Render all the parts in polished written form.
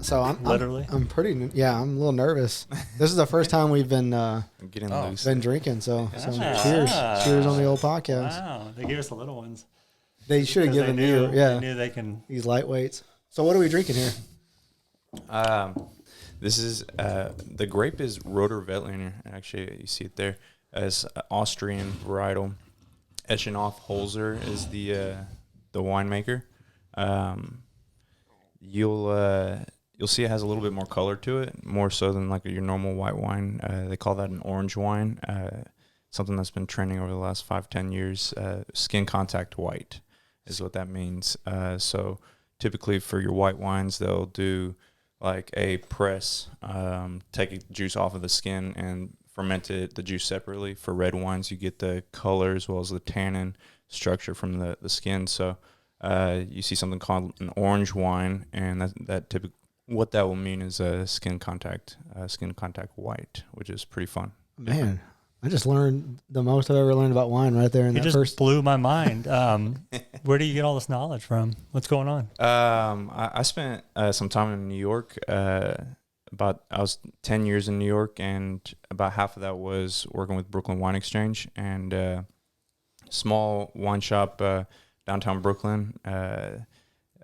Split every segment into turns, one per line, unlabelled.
So
Literally?
I'm I'm a little nervous. This is the first time we've been
getting loose.
been drinking. So
Ah.
cheers on the old podcast.
Wow, they gave us the little ones.
They should have given you
They knew they can.
these lightweights. So what are we drinking here?
This is the grape is Roter Veltliner. Actually, you see it there. It's Austrian varietal. Eschenhoff Holzer is the winemaker. You'll see it has a little bit more color to it, more so than like your normal white wine. They call that an orange wine. Something that's been trending over the last 5-10 years. Skin contact white is what that means. So typically for your white wines, they'll do like a press, take juice off of the skin and ferment the juice separately. For red wines, you get the color as well as the tannin structure from the skin. So you see something called an orange wine, and that typically what that will mean is a skin contact white, which is pretty fun.
Man, I just learned the most I've ever learned about wine right there in that first.
Blew my mind. Where do you get all this knowledge from? What's going on?
I spent some time in New York. I was 10 years in New York, and about half of that was working with Brooklyn Wine Exchange and small wine shop downtown Brooklyn.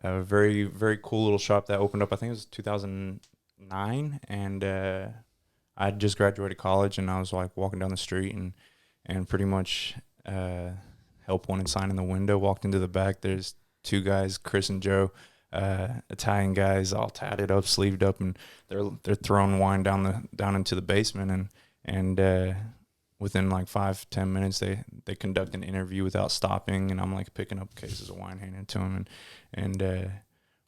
A very, very cool little shop that opened up, I think it was 2009, and I had just graduated college, and I was like walking down the street and pretty much help wanted sign in the window. Walked into the back. There's two guys, Chris and Joe, Italian guys, all tatted up, sleeved up, and they're throwing wine down into the basement, and within like 5-10 minutes they conduct an interview without stopping, and I'm like picking up cases of wine, handing it to them, and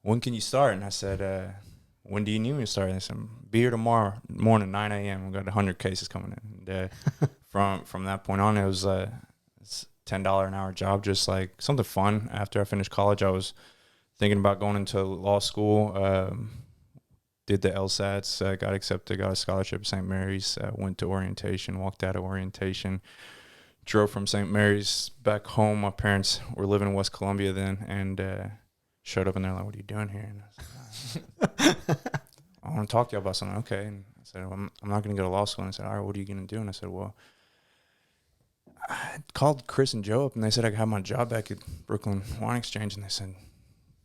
when can you start? And I said, when do you need me to start? And they said, be here tomorrow morning, 9 a.m. We've got 100 cases coming in. And from that point on, it's $10 an hour job, just like something fun. After I finished college, I was thinking about going into law school. Did the LSATs, got accepted, got a scholarship at St. Mary's, went to orientation, walked out of orientation, drove from St. Mary's back home. My parents were living in West Columbia then, and showed up, and they're like, what are you doing here? And I was like, I want to talk to you about something. Okay. And I said, well, I'm not going to go to law school. And I said, all right, what are you going to do? And I said, well, I called Chris and Joe up, and they said I could have my job back at Brooklyn Wine Exchange. And they said,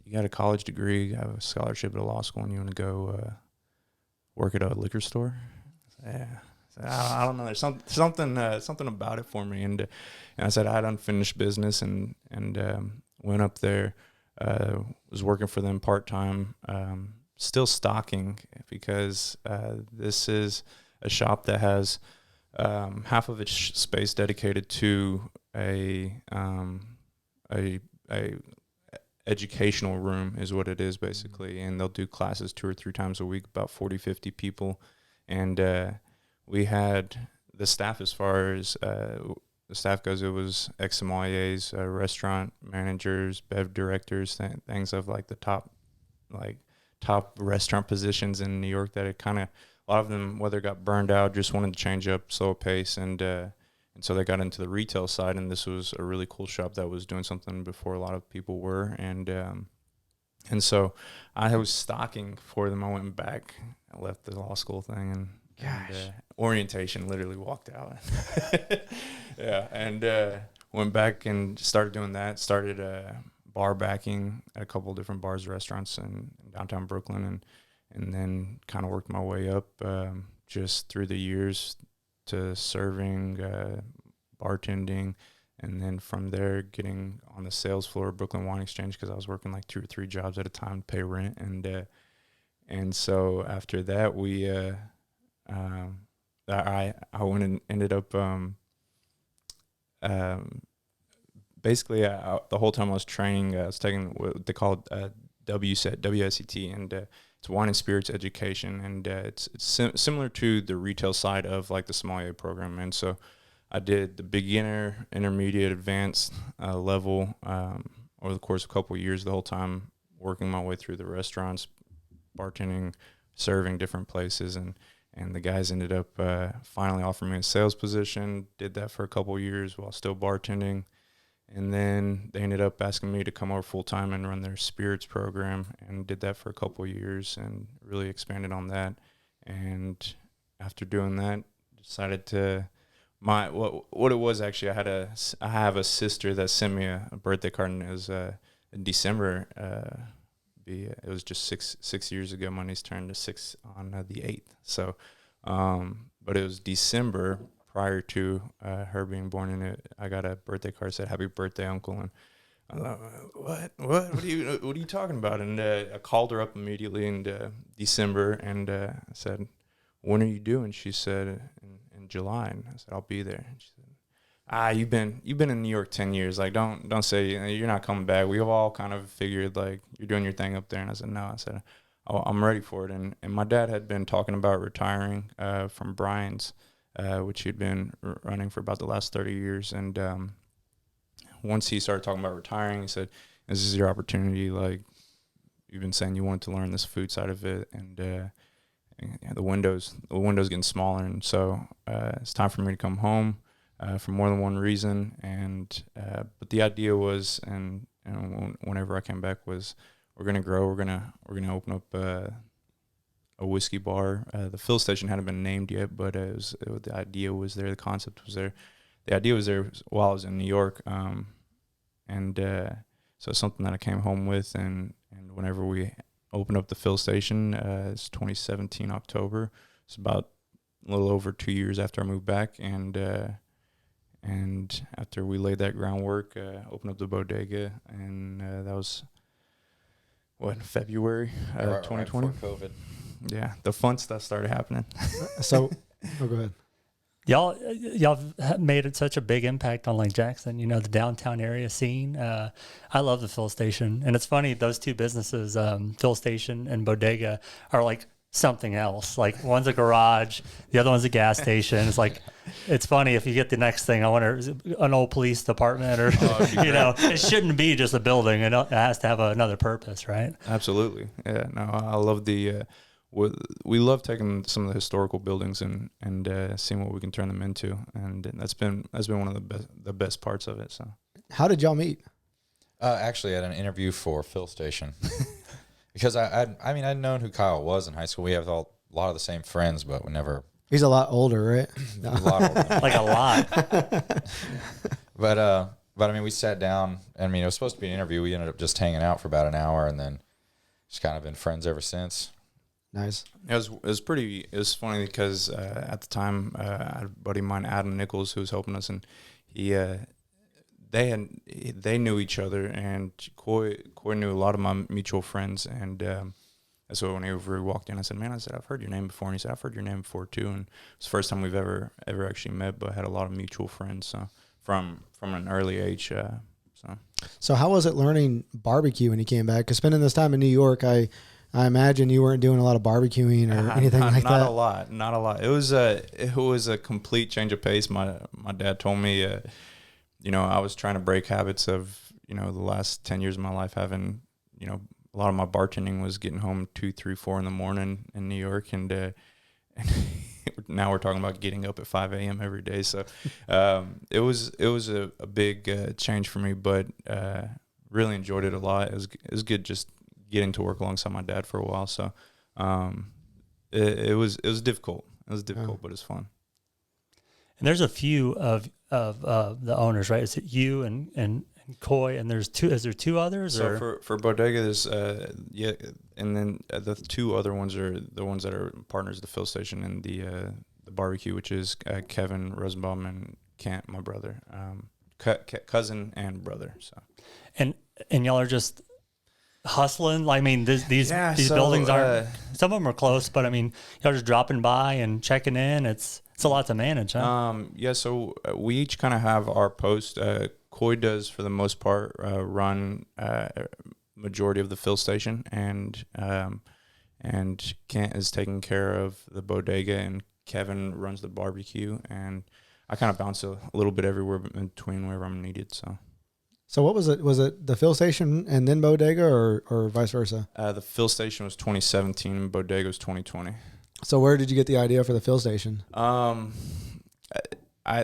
you got a college degree, you have a scholarship at a law school, and you want to go work at a liquor store? I said, yeah. I said, I don't know. There's something about it for me. And I said I had unfinished business, and went up there. Was working for them part-time, still stocking, because this is a shop that has half of its space dedicated to a educational room is what it is basically, and they'll do classes 2 or 3 times a week, about 40-50 people, and we had the staff, as far as the staff goes, it was ex-sommeliers, restaurant managers, bev directors, things of like the top restaurant positions in New York that it kind of, a lot of them, whether got burned out, just wanted to change up, slow pace, and so they got into the retail side, and this was a really cool shop that was doing something before a lot of people were, and so I was stocking for them. I went back, I left the law school thing, and orientation, literally walked out. Yeah, and went back and started doing that. Started bar backing at a couple of different bars, restaurants in downtown Brooklyn, and then kind of worked my way up just through the years to serving, bartending, and then from there getting on the sales floor of Brooklyn Wine Exchange, because I was working like 2 or 3 jobs at a time to pay rent, and so after that I went and ended up basically the whole time I was training, I was taking what they call WSET, and it's wine and spirits education, and it's similar to the retail side of like the sommelier program. And so I did the beginner, intermediate, advanced level over the course of a couple of years, the whole time working my way through the restaurants, bartending, serving different places, and the guys ended up finally offering me a sales position. Did that for a couple of years while still bartending, And then they ended up asking me to come over full time and run their spirits program, and did that for a couple of years and really expanded on that. And after doing that, decided to what it was actually. I have a sister that sent me a birthday card, and it was in December. It was just six years ago. My niece turned 6 on the 8th. So, but it was December prior to her being born, and I got a birthday card that said "Happy Birthday, Uncle." And I thought, what are you talking about? And I called her up immediately in December, and I said, "When are you due?" And she said, in July. And I said, "I'll be there." And she said, you've been in New York 10 years. Like, don't say you're not coming back. We've all kind of figured like you're doing your thing up there. And I said, "No." I said, I'm ready for it. And my dad had been talking about retiring from Brian's, which he'd been running for about the last 30 years. And once he started talking about retiring, he said, "This is your opportunity. Like, you've been saying you wanted to learn this food side of it, and the window's getting smaller, and so it's time for me to come home for more than one reason." And but the idea was, and whenever I came back, was we're gonna grow. We're gonna open up a whiskey bar. The Fill Station hadn't been named yet, but the idea was there. The concept was there. The idea was there while I was in New York, and so it's something that I came home with. And whenever we opened up the Fill Station, it's 2017 October. It's about a little over 2 years after I moved back, and after we laid that groundwork, opened up the bodega, and that was February 2020.
Right before COVID.
Yeah, the fun stuff started happening.
So, go ahead.
Y'all have made it such a big impact on like Jackson, the downtown area scene. I love the Fill Station, and it's funny, those two businesses, Fill Station and Bodega, are like something else. Like, one's a garage, the other one's a gas station. It's like, it's funny, if you get the next thing, I wonder, is it an old police department, or it shouldn't be just a building. It has to have another purpose, right?
Absolutely. Yeah. No, I love the. We love taking some of the historical buildings and seeing what we can turn them into, and that's been one of the best parts of it. So,
how did y'all meet?
Actually, at an interview for Fill Station, because I'd known who Kyle was in high school. We have a lot of the same friends, but we never.
He's a lot older, right?
A lot older.
Like a lot.
But we sat down. It was supposed to be an interview. We ended up just hanging out for about an hour, and then just kind of been friends ever since.
Nice.
It was funny because at the time I had a buddy of mine, Adam Nichols, who was helping us, and they knew each other, and Coy knew a lot of my mutual friends, and so whenever we walked in, I said, I've heard your name before, and he said, I've heard your name before too, and it's the first time we've ever actually met, but had a lot of mutual friends, so from an early age. So
how was it learning barbecue when you came back? Because spending this time in New York, I imagine you weren't doing a lot of barbecuing or anything like that.
Not a lot. It was a complete change of pace. My dad told me, I was trying to break habits of, the last 10 years of my life having, a lot of my bartending was getting home 2, 3, 4 in the morning in New York, and now we're talking about getting up at 5 a.m. every day. So it was a big change for me, but really enjoyed it a lot. It was good just getting to work alongside my dad for a while. So it was difficult. It was difficult, but it's fun.
And there's a few of the owners, right? Is it you and Coy, and there's two? Is there two others?
So for Bodega, there's and then the two other ones are the ones that are partners of the Fill Station and the barbecue, which is Kevin Rosenbaum and Kent, my brother, cousin and brother. So and
y'all are just hustling. These buildings aren't. Some of them are close, but y'all just dropping by and checking in. It's a lot to manage, huh?
So we each kind of have our post. Coy does, for the most part, run majority of the Fill Station, and Kent is taking care of the bodega, and Kevin runs the barbecue, and I kind of bounce a little bit everywhere in between wherever I'm needed.
So what was it? Was it the Fill Station and then Bodega, or vice versa? The
Fill Station was 2017, and Bodega was 2020.
So where did you get the idea for the Fill Station?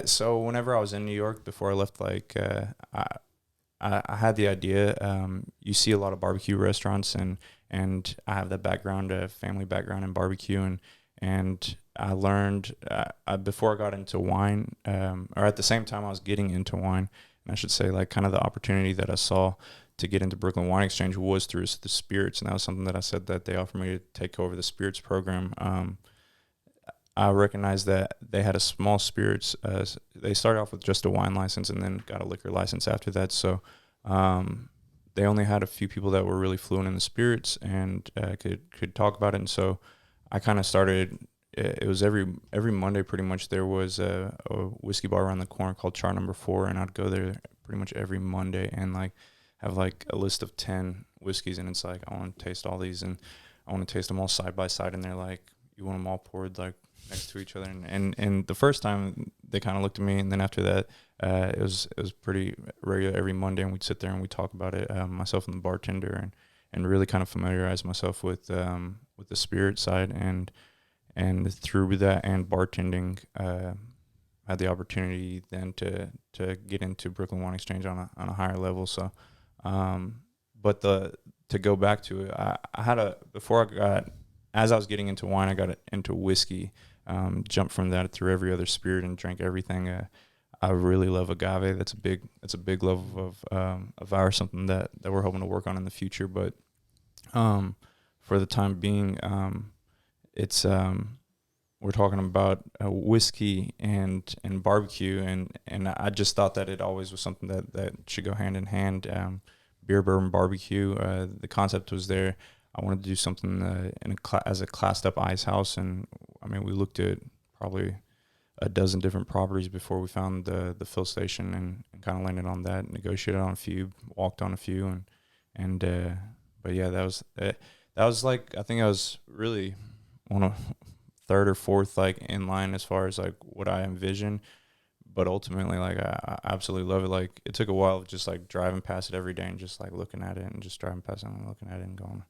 So whenever I was in New York before I left, I had the idea. You see a lot of barbecue restaurants, and I have that background, family background in barbecue, and I learned before I got into wine, or at the same time I was getting into wine, and I should say, like, kind of the opportunity that I saw to get into Brooklyn Wine Exchange was through the spirits, and that was something that I said that they offered me to take over the spirits program. I recognized that they had a small spirits. They started off with just a wine license and then got a liquor license after that. So they only had a few people that were really fluent in the spirits and could talk about it. And so I kind of started. It was every Monday pretty much. There was a whiskey bar around the corner called Chart Number 4, and I'd go there pretty much every Monday and like have like a list of 10 whiskeys, and it's like, I want to taste all these, and I want to taste them all side by side, and they're like, you want them all poured like next to each other, and the first time they kind of looked at me, and then after that it was pretty regular every Monday, and we'd sit there and we'd talk about it, myself and the bartender, and really kind of familiarize myself with the spirit side, and through that and bartending, had the opportunity then to get into Brooklyn Wine Exchange on a higher level. So but to go back to it, I had as I was getting into wine, I got into whiskey. Jumped from that through every other spirit and drank everything. I really love agave. That's a big love of ours, something that we're hoping to work on in the future. But for the time being, it's we're talking about whiskey and barbecue, and I just thought that it always was something that should go hand in hand. Beer, bourbon, barbecue. The concept was there. I wanted to do something as a classed up ice house, and I mean, we looked at probably a dozen different properties before we found the Fill Station, and kind of landed on that. Negotiated on a few, walked on a few, but yeah, that was like, I think I was really one of third or fourth like in line as far as like what I envisioned. But ultimately, like, I absolutely love it. Like, it took a while of just like driving past it every day and just like looking at it and just driving past it and looking at it and going,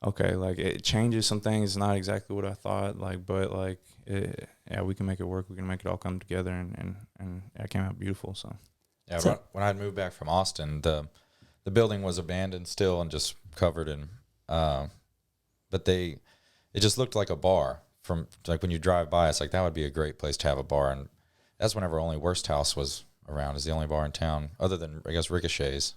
okay, like, it changes some things. It's not exactly what I thought, like, but like, yeah, we can make it work. We can make it all come together, and it came out beautiful. So
yeah, when I moved back from Austin, the building was abandoned still and just covered in, but it just looked like a bar from like when you drive by. It's like, that would be a great place to have a bar, and that's whenever only Worst House was around, is the only bar in town other than, I guess, Ricochet's.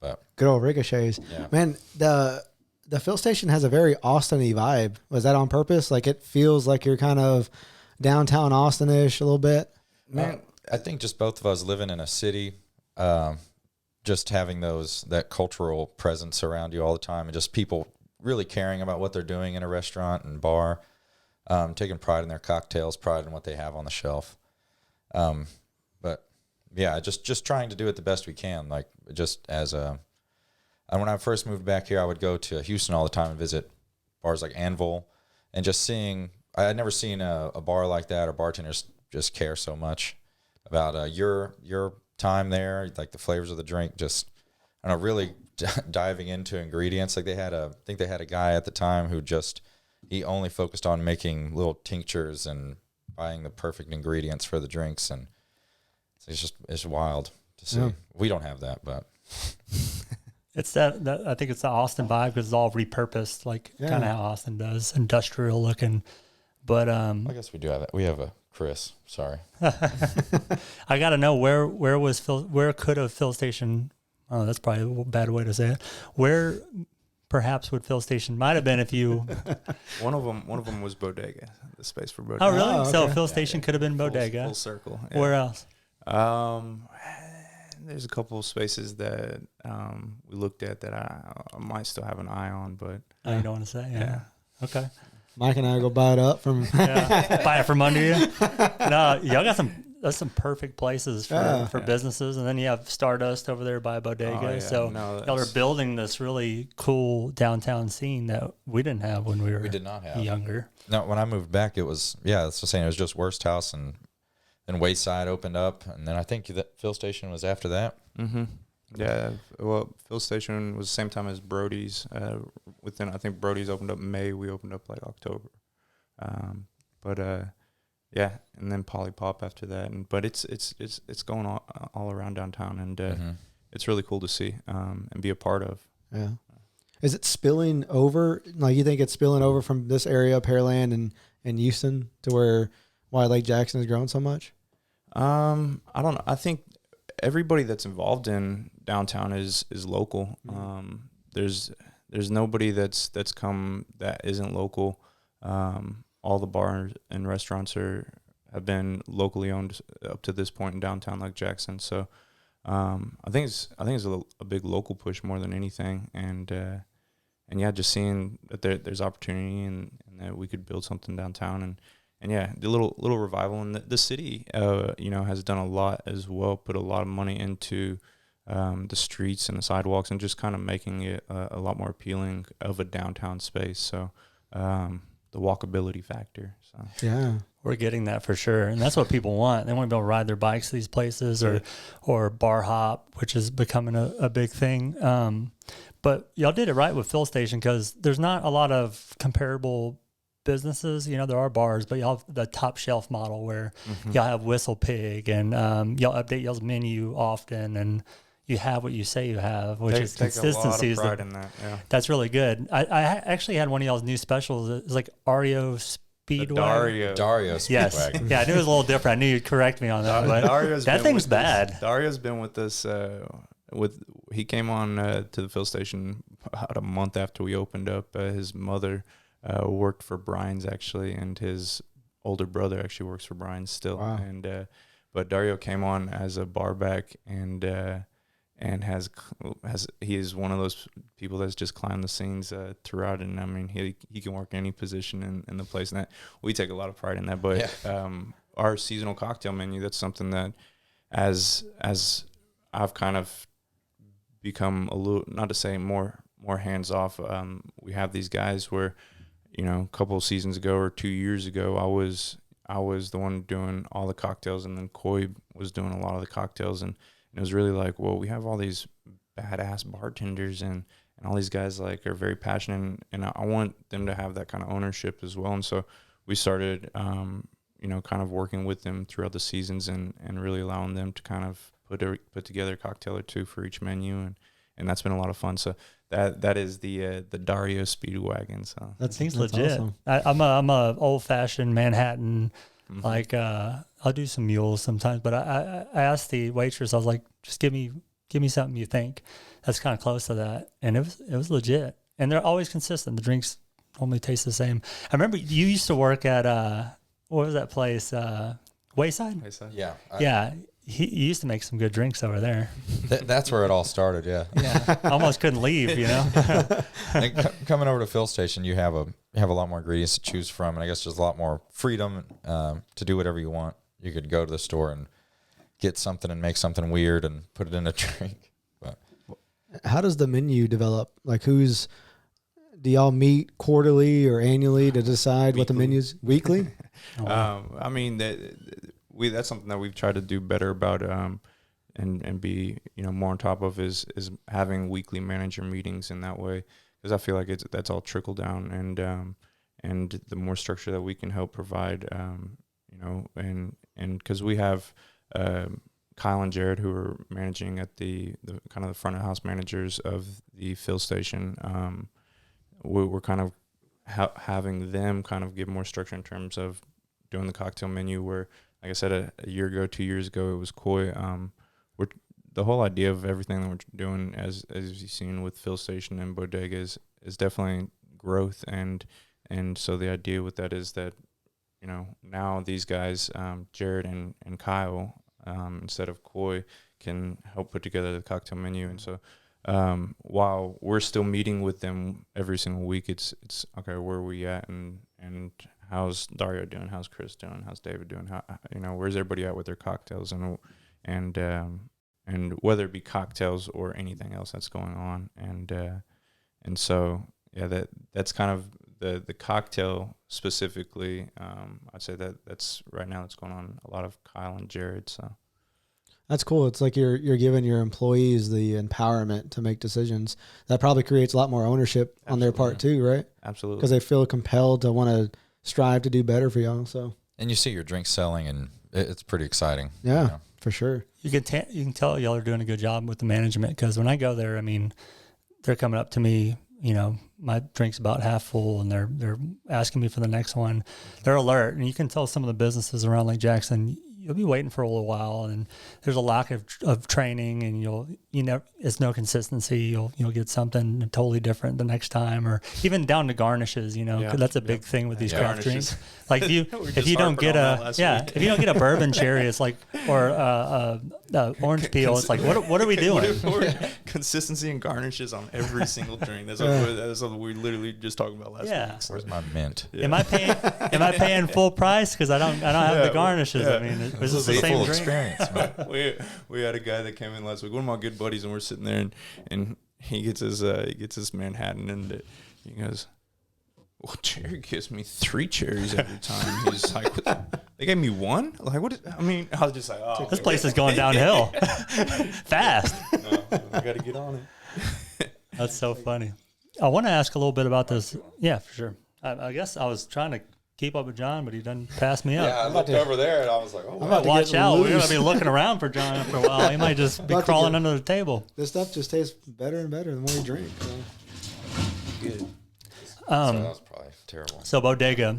But
good old Ricochet's.
Yeah.
Man, the Fill Station has a very Austin-y vibe. Was that on purpose? Like, it feels like you're kind of downtown Austin-ish a little bit.
Man, I think just both of us living in a city, just having that cultural presence around you all the time, and just people really caring about what they're doing in a restaurant and bar, taking pride in their cocktails, pride in what they have on the shelf. But yeah, just trying to do it the best we can. Like, just as when I first moved back here, I would go to Houston all the time and visit bars like Anvil, and just seeing, I had never seen a bar like that, or bartenders just care so much about your time there, like the flavors of the drink, just, I don't know, really diving into ingredients. Like, I think they had a guy at the time who he only focused on making little tinctures and buying the perfect ingredients for the drinks, and it's wild to see. Yeah. We don't have that, but
it's that I think it's the Austin vibe, because it's all repurposed, like kind of how Austin does, industrial looking. But
I guess we do have that. We have a Chris. Sorry,
I got to know where could a Fill Station? Oh, that's probably a bad way to say it. Where perhaps would Fill Station might have been if you.
One of them was Bodega, the space for Bodega.
Oh, really?
Oh, okay.
So Fill Station could have been Bodega.
Full circle. Yeah.
Where else?
There's a couple of spaces that we looked at that I might still have an eye on, but
You don't want to say? Yeah. Okay.
Mike and I go buy it up from.
Buy it from under you. No, y'all got that's some perfect places for businesses, and then you have Stardust over there by Bodega.
Oh, yeah.
So y'all are building this really cool downtown scene that we didn't have when we
did not have
younger.
No, when I moved back, it was that's the same. It was just Worst House, and then Wayside opened up, and then I think that Fill Station was after that.
Mm-hmm. Yeah, well, Fill Station was the same time as Brody's. Within, I think Brody's opened up in May. We opened up like October. Yeah, and then Poly Pop after that. But it's going all around downtown, and it's really cool to see and be a part of.
Yeah. Is it spilling over? Like, you think it's spilling over from this area, Pearland and Houston, to why Lake Jackson has grown so much?
I don't know. I think everybody that's involved in downtown is local. There's nobody that's come that isn't local. All the bars and restaurants have been locally owned up to this point in downtown Lake Jackson. So I think it's a big local push more than anything, and yeah, just seeing that there's opportunity and that we could build something downtown, and yeah, the little revival, and the city has done a lot as well, put a lot of money into the streets and the sidewalks, and just kind of making it a lot more appealing of a downtown space. So the walkability factor. So
Yeah.
We're getting that for sure. And that's what people want. They want to be able to ride their bikes to these places, or bar hop, which is becoming a big thing. But y'all did it right with Fill Station, because there's not a lot of comparable businesses. You know, there are bars, but y'all have the top shelf model where y'all have Whistle Pig, and y'all update y'all's menu often, and you have what you say you have, which is consistency.
Take a lot of pride in that. Yeah.
That's really good. I actually had one of y'all's new specials. It was like Ario Speedway.
Dario Speedway.
Yes. Yeah, I knew it was a little different. I knew you'd correct me on that. But that thing's bad.
Dario's been with us. He came on to the Fill Station about a month after we opened up. His mother worked for Brian's, actually, and his older brother actually works for Brian's still.
Wow.
And but Dario came on as a barback, and he is one of those people that's just climbed the scenes throughout. And I mean, he can work any position in the place, and that we take a lot of pride in that. But our seasonal cocktail menu, that's something that as I've kind of become a little, not to say more hands off. We have these guys where, a couple of seasons ago or 2 years ago, I was the one doing all the cocktails, and then Coy was doing a lot of the cocktails, and it was really like, well, we have all these badass bartenders and all these guys like are very passionate, and I want them to have that kind of ownership as well. And so we started, kind of working with them throughout the seasons and really allowing them to kind of put together a cocktail or two for each menu, and that's been a lot of fun. So that is the Dario Speedwagon. So
that seems legit. Awesome. I'm a old fashioned Manhattan. Like I'll do some mules sometimes, but I asked the waitress, I was like, just give me something you think that's kind of close to that, and it was legit. And they're always consistent. The drinks normally taste the same. I remember you used to work at what was that place? Wayside.
Yeah.
Yeah. You used to make some good drinks over there.
That's where it all started. Yeah.
Yeah. Almost couldn't leave,
And coming over to Fill Station, you have a lot more ingredients to choose from, and I guess there's a lot more freedom to do whatever you want. You could go to the store and get something and make something weird and put it in a drink. But
how does the menu develop? Like, do y'all meet quarterly or annually to decide what the menu's weekly?
I mean, that's something that we've tried to do better about, and be more on top of is having weekly manager meetings in that way, because I feel like that's all trickle down, and the more structure that we can help provide, and because we have Kyle and Jared, who are managing at the kind of the front of house managers of the Fill Station. We're kind of having them kind of give more structure in terms of doing the cocktail menu, where, like I said, a year ago, 2 years ago, it was Coy. The whole idea of everything that we're doing, as you've seen with Fill Station and Bodega, is definitely growth, and so the idea with that is that, now these guys, Jared and Kyle, instead of Coy, can help put together the cocktail menu. And so while we're still meeting with them every single week, it's okay, where are we at, and how's Dario doing, how's Chris doing, how's David doing, how, where's everybody at with their cocktails, and whether it be cocktails or anything else that's going on, and so yeah, that's kind of the cocktail specifically. I'd say that's right now that's going on a lot of Kyle and Jared. So
that's cool. It's like you're giving your employees the empowerment to make decisions. That probably creates a lot more ownership on their part too, right?
Absolutely.
Because they feel compelled to want to strive to do better for y'all. So,
and you see your drink selling, and it's pretty exciting.
Yeah. For sure.
You can tell y'all are doing a good job with the management, because when I go there, I mean, they're coming up to me, you know, my drink's about half full, and they're asking me for the next one. They're alert, and you can tell some of the businesses around Lake Jackson, you'll be waiting for a little while, and there's a lack of training, and it's no consistency. You'll get something totally different the next time, or even down to garnishes. You know, 'cause that's a big thing with these craft drinks. Like if you don't get a bourbon cherry, it's like, or orange peel, it's like, what are we doing?
Consistency and garnishes on every single drink. That's what we literally just talked about last week. So.
Where's my mint?
Yeah. Am I paying full price because I don't have the garnishes? I mean,
this is the same full experience.
we had a guy that came in last week, one of my good buddies, and we're sitting there, and he gets his Manhattan, and he goes, "Well, Cherry gives me 3 cherries every time." He's like, "They gave me 1? Like, what? I was just like, oh,
this place is going downhill fast."
No, I got to get on it.
That's so funny. I want to ask a little bit about this. Yeah, for sure. I guess I was trying to keep up with John, but he done passed me up.
Yeah, I looked over there and I was like, oh,
I'm about watch out. We're going to be looking around for John after a while. He might just be crawling under the table.
This stuff just tastes better and better the more you drink. So.
Good.
So that was probably terrible.
So Bodega,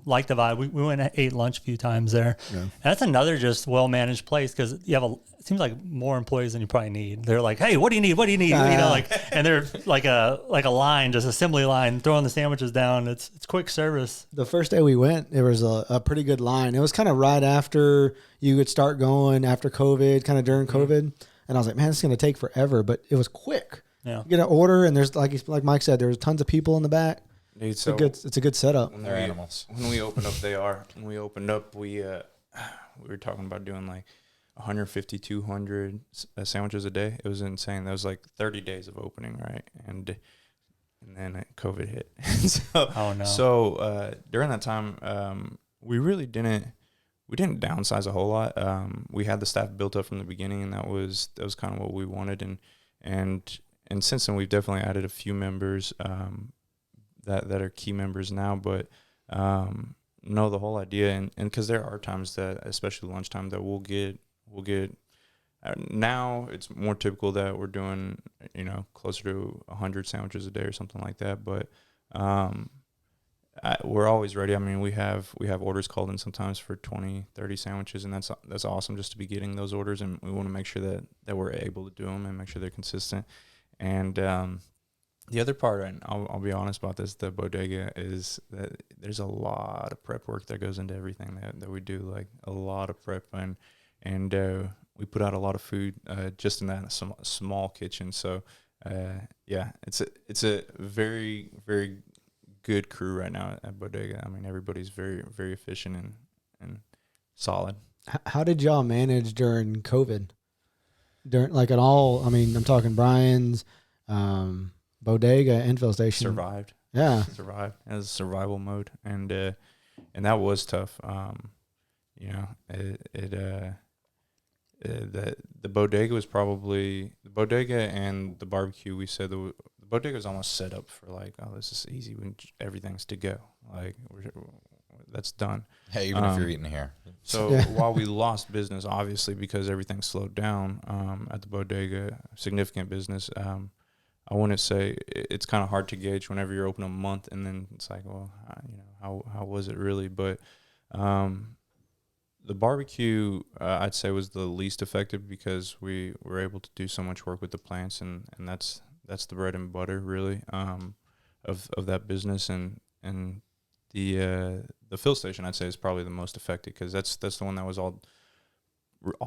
like Devine, we went and ate lunch a few times there. Yeah. And that's another just well-managed place, because you have it seems like more employees than you probably need. They're like, "Hey, what do you need? What do you need?" You know, like, and they're like a line, just assembly line, throwing the sandwiches down. It's quick service.
The first day we went, there was a pretty good line. It was kind of right after you would start going after COVID, kind of during COVID. And I was like, man, it's going to take forever, but it was quick.
Yeah.
You get an order, and there's like Mike said, there's tons of people in the back.
Dude,
it's a good setup.
They're animals.
When we opened up, they are. When we opened up, we were talking about doing like 150, 200 sandwiches a day. It was insane. That was like 30 days of opening, right? And then COVID hit. So during that time, we really didn't downsize a whole lot. We had the staff built up from the beginning, and that was kind of what we wanted. And since then, we've definitely added a few members that are key members now, but know the whole idea. And because there are times that, especially lunchtime, that we'll get now it's more typical that we're doing, closer to 100 sandwiches a day or something like that. But we're always ready. I mean, we have orders called in sometimes for 20, 30 sandwiches, and that's awesome just to be getting those orders. And we want to make sure that we're able to do them and make sure they're consistent. And the other part, and I'll be honest about this, the bodega, is that there's a lot of prep work that goes into everything that we do, like a lot of prep, and we put out a lot of food just in that small kitchen. So it's a very, very good crew right now at Bodega. I mean, everybody's very, very efficient and solid.
How did y'all manage during COVID? Like at all? I mean, I'm talking Brian's, Bodega, and Fill Station.
Survived.
Yeah.
Survived. It was survival mode. And that was tough. The bodega was probably the bodega and the barbecue. We said the bodega was almost set up for like, oh, this is easy when everything's to go. Like that's done.
Hey, even if you're eating here.
So while we lost business, obviously because everything slowed down at the bodega, significant business. I wouldn't say it's kind of hard to gauge whenever you're open a month, and then it's like, well, how was it really? But the barbecue, I'd say, was the least effective because we were able to do so much work with the plants, and that's the bread and butter really of that business. And the Fill Station, I'd say, is probably the most effective because that's the one that was all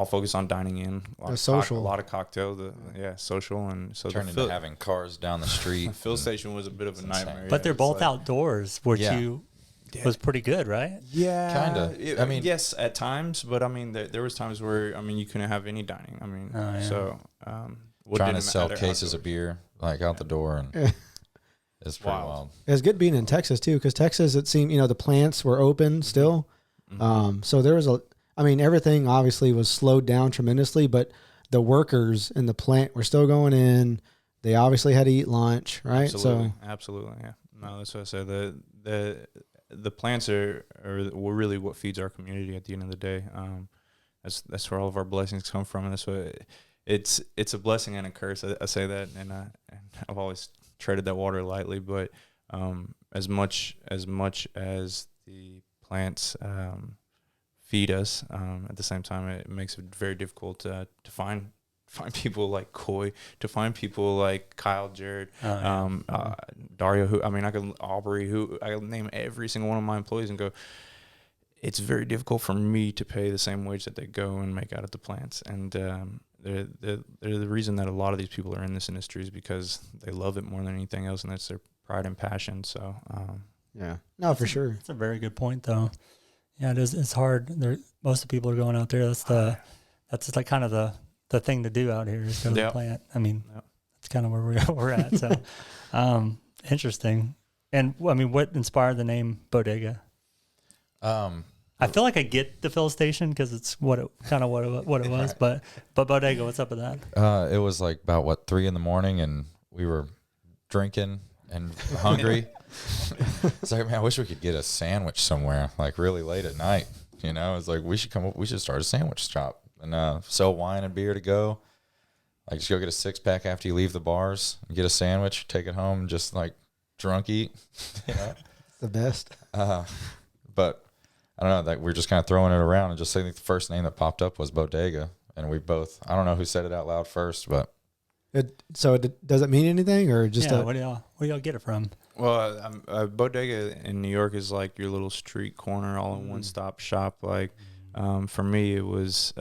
focused on dining in,
social,
a lot of cocktail, social, and so
turned into having cars down the street.
The Fill Station was a bit of a nightmare,
but they're both outdoors, which was pretty good, right?
Yeah,
kind of.
I mean, yes, at times, but I mean, there was times where you couldn't have any dining. I mean, so
trying to sell cases of beer like out the door, and it's pretty wild.
It's good being in Texas too, because Texas, it seemed the plants were open still, so there was everything obviously was slowed down tremendously, but the workers in the plant were still going in. They obviously had to eat lunch, right?
Absolutely, yeah. No, that's what I said. The plants were really what feeds our community at the end of the day. that's where all of our blessings come from, and that's what it's a blessing and a curse. I say that, and I've always treaded that water lightly. But as much as the plants feed us, at the same time, it makes it very difficult to find people like Coy, to find people like Kyle, Jared, Dario, Aubrey, who I can name every single one of my employees and go, it's very difficult for me to pay the same wage that they go and make out at the plants. And they're the reason that a lot of these people are in this industry is because they love it more than anything else, and that's their pride and passion. So,
yeah, no, for sure.
That's a very good point, though. Yeah, it is. It's hard. Most of the people are going out there. That's like kind of the thing to do out here is go to the plant. I mean, that's kind of where we're at. So, interesting. And I mean, what inspired the name Bodega? I feel like I get the Fill Station because it's what it was, but Bodega, what's up with that?
It was like about 3 a.m, and we were drinking and hungry. It's like, man, I wish we could get a sandwich somewhere, like really late at night. It's like we should start a sandwich shop and sell wine and beer to go. Like just go get a 6-pack after you leave the bars, and get a sandwich, take it home, and just like drunk eat.
It's the best.
But I don't know, that we're just kind of throwing it around, and just I think the first name that popped up was Bodega, and we both, I don't know who said it out loud first, but
does it mean anything, or just
where do y'all get it from?
Well, Bodega in New York is like your little street corner, all in one stop shop. Like for me, it was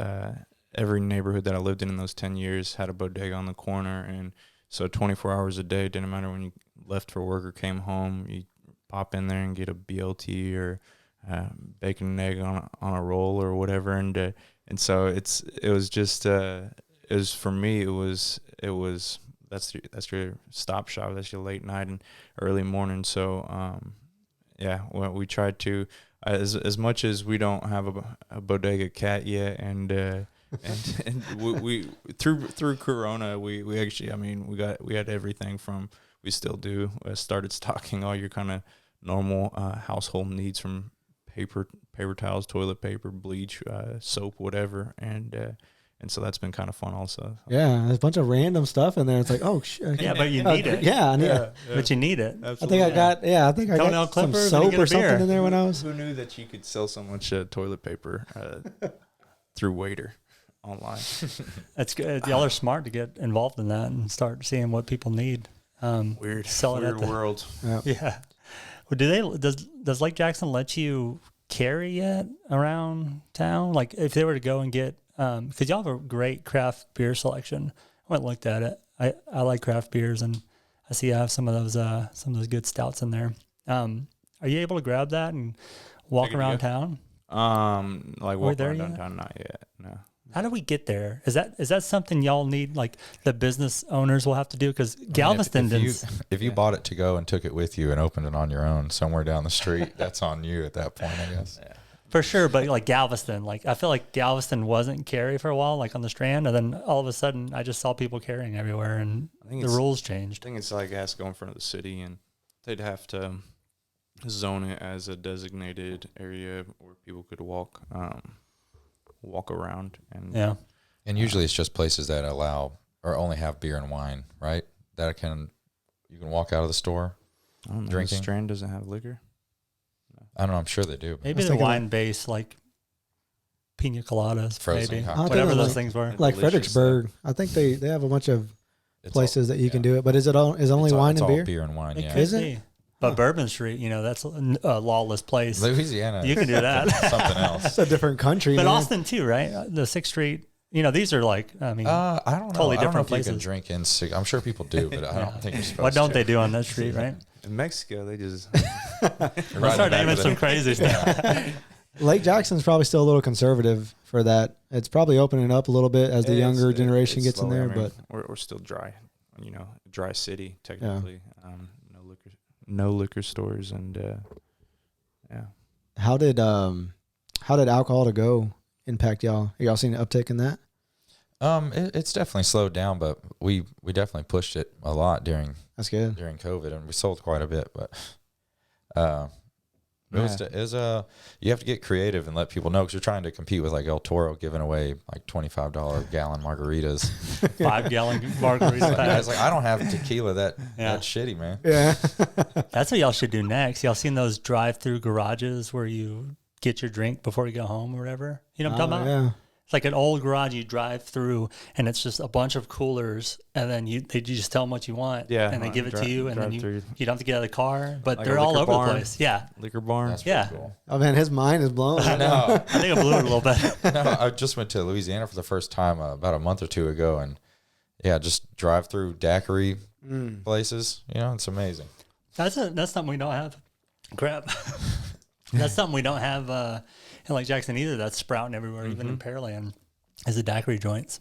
every neighborhood that I lived in those 10 years had a bodega on the corner, and so 24 hours a day, didn't matter when you left for work or came home, you pop in there and get a BLT or bacon and egg on a roll or whatever, and so it was for me, it was that's your stop shop, that's your late night and early morning. So we tried to, as much as we don't have a bodega cat yet, and we through Corona, we actually, we had everything from, we still do, started stocking all your kind of normal household needs, from paper towels, toilet paper, bleach, soap, whatever, and so that's been kind of fun also.
Yeah, there's a bunch of random stuff in there. It's like, oh shit.
Yeah, but you need it.
Yeah, I need it.
But you need it.
Absolutely.
I think I got some soap or something in there when I was.
Who knew that you could sell so much toilet paper through Waiter online?
That's good. Y'all are smart to get involved in that and start seeing what people need.
Weird world.
Yeah. Well, does Lake Jackson let you carry yet around town? Like if they were to go and get, because y'all have a great craft beer selection. I went and looked at it. I like craft beers, and I see I have some of those good stouts in there. Are you able to grab that and walk around town?
Like walk around downtown? Not yet. No.
How do we get there? Is that something y'all need, like the business owners will have to do? Because Galveston didn't.
If you bought it to go and took it with you and opened it on your own somewhere down the street, that's on you at that point, I guess.
Yeah.
For sure, but like Galveston, like I feel like Galveston wasn't carry for a while, like on the Strand, and then all of a sudden I just saw people carrying everywhere, and the rules changed.
I think it's like it has to go in front of the city, and they'd have to zone it as a designated area where people could walk around,
and usually it's just places that allow or only have beer and wine, right? That you can walk out of the store.
I don't know.
Drinking.
The Strand doesn't have liquor.
I don't know. I'm sure they do. But
maybe the wine base, like pina coladas,
frozen,
maybe whatever those things were.
Like Fredericksburg, I think they have a bunch of places that you can do it. But is only wine and beer?
All beer and wine.
It
Yeah,
could be. But Bourbon Street, that's a lawless place.
Louisiana,
you can do that.
Something else.
It's a different country.
But
man.
Austin too, right? The 6th Street. These are like,
I don't know.
Totally
I don't know
different
if
places.
You can drink in. I'm sure people do, but I don't think you're supposed to.
What don't they do on that street, right?
In Mexico, they just
Let's start naming some crazy stuff.
Lake Jackson's probably still a little conservative for that. It's probably opening up a little bit as the younger generation gets in there, but
we're still dry. Dry city technically. No liquor stores, and
How did alcohol to go impact y'all? Y'all seen an uptick in that?
It's definitely slowed down, but we definitely pushed it a lot during
That's good.
during COVID, and we sold quite a bit. But You have to get creative and let people know, because you're trying to compete with like El Toro giving away like $25 gallon margaritas.
5-gallon margaritas.
I was like, I don't have tequila that's shitty, man.
Yeah.
That's what y'all should do next. Y'all seen those drive-through garages where you get your drink before you go home or whatever? You know what I'm talking about?
Yeah.
It's like an old garage you drive through, and it's just a bunch of coolers, and then you just tell them what you want, and they give it to you, and then you don't have to get out of the car, but
Like
they're
a
all
liquor
over
barn.
the place. Yeah.
Liquor barn.
That's
Yeah.
pretty cool.
Oh man, his mind is blown.
No,
I think I blew it a little bit.
no, I just went to Louisiana for the first time about a month or two ago, and just drive through daiquiri places. It's amazing.
That's something we don't have. Crap. That's something we don't have in like Jackson either. That's sprouting everywhere, even in Pearland, is the daiquiri joints.